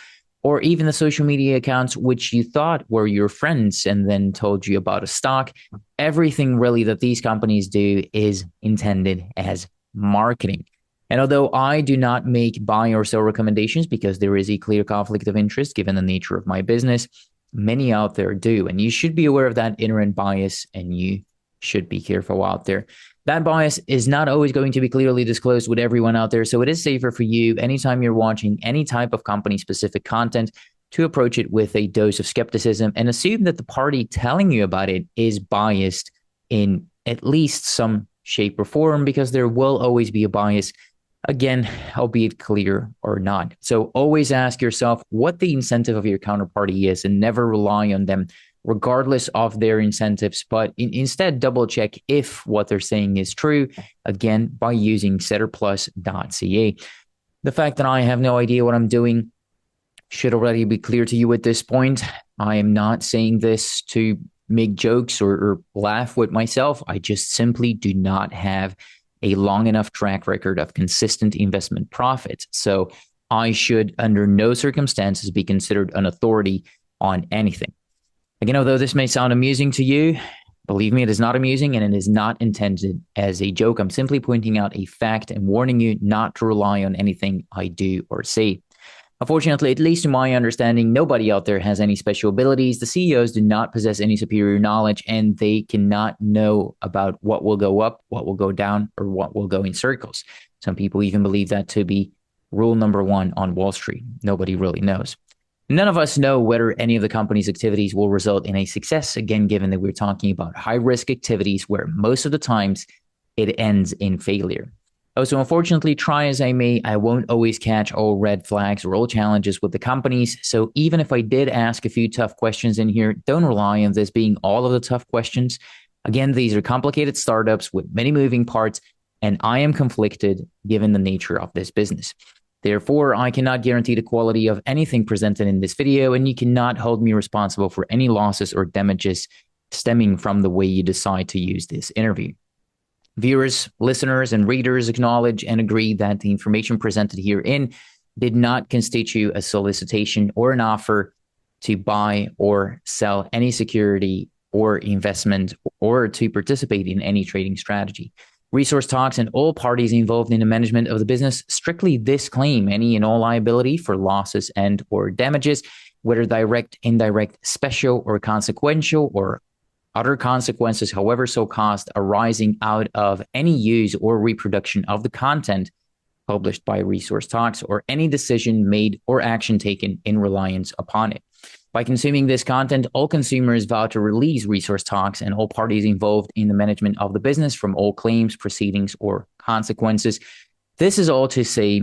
or even the social media accounts which you thought were your friends and then told you about a stock, everything really that these companies do is intended as marketing. And although I do not make buy or sell recommendations because there is a clear conflict of interest given the nature of my business, many out there do. And you should be aware of that inherent bias, and you should be careful out there. That bias is not always going to be clearly disclosed with everyone out there. So it is safer for you anytime you're watching any type of company-specific content to approach it with a dose of skepticism and assume that the party telling you about it is biased in at least some shape or form, because there will always be a bias. Again, albeit clear or not. So always ask yourself what the incentive of your counterparty is, and never rely on them regardless of their incentives, but instead double check if what they're saying is true, again, by using setterplus.ca. The fact that I have no idea what I'm doing should already be clear to you at this point. I am not saying this to make jokes or laugh with myself. I just simply do not have a long enough track record of consistent investment profits. So I should under no circumstances be considered an authority on anything. Again, although this may sound amusing to you, believe me, it is not amusing, and it is not intended as a joke. I'm simply pointing out a fact and warning you not to rely on anything I do or say. Unfortunately, at least to my understanding, nobody out there has any special abilities. The CEOs do not possess any superior knowledge, and they cannot know about what will go up, what will go down, or what will go in circles. Some people even believe that to be rule number one on Wall Street. Nobody really knows. None of us know whether any of the company's activities will result in a success, again, given that we're talking about high-risk activities where most of the times it ends in failure. So unfortunately, try as I may, I won't always catch all red flags or all challenges with the companies. So even if I did ask a few tough questions in here, don't rely on this being all of the tough questions. Again, these are complicated startups with many moving parts, and I am conflicted given the nature of this business. Therefore, I cannot guarantee the quality of anything presented in this video, and you cannot hold me responsible for any losses or damages stemming from the way you decide to use this interview. Viewers, listeners, and readers acknowledge and agree that the information presented herein did not constitute a solicitation or an offer to buy or sell any security or investment or to participate in any trading strategy. Resource Talks and all parties involved in the management of the business strictly disclaim any and all liability for losses and or damages, whether direct, indirect, special, or consequential, or other consequences, however so caused, arising out of any use or reproduction of the content published by Resource Talks or any decision made or action taken in reliance upon it. By consuming this content, all consumers vow to release Resource Talks and all parties involved in the management of the business from all claims, proceedings, or consequences. This is all to say,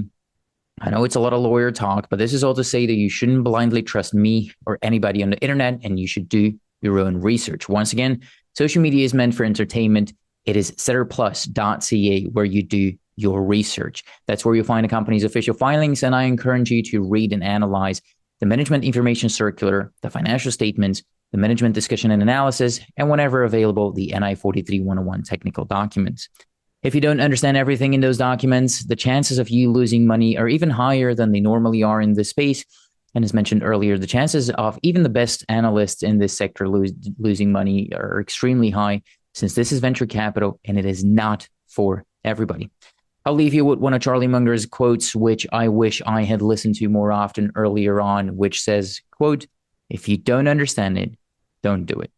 I know it's a lot of lawyer talk, but this is all to say that you shouldn't blindly trust me or anybody on the internet, and you should do your own research. Once again, social media is meant for entertainment. It is setterplus.ca where you do your research. That's where you'll find a company's official filings, and I encourage you to read and analyze the Management Information Circular, the financial statements, the Management Discussion and Analysis, and whenever available, the NI 43-101 technical documents. If you don't understand everything in those documents, the chances of you losing money are even higher than they normally are in this space. And as mentioned earlier, the chances of even the best analysts in this sector losing money are extremely high, since this is venture capital and it is not for everybody. I'll leave you with one of Charlie Munger's quotes, which I wish I had listened to more often earlier on, which says, quote, "If you don't understand it, don't do it."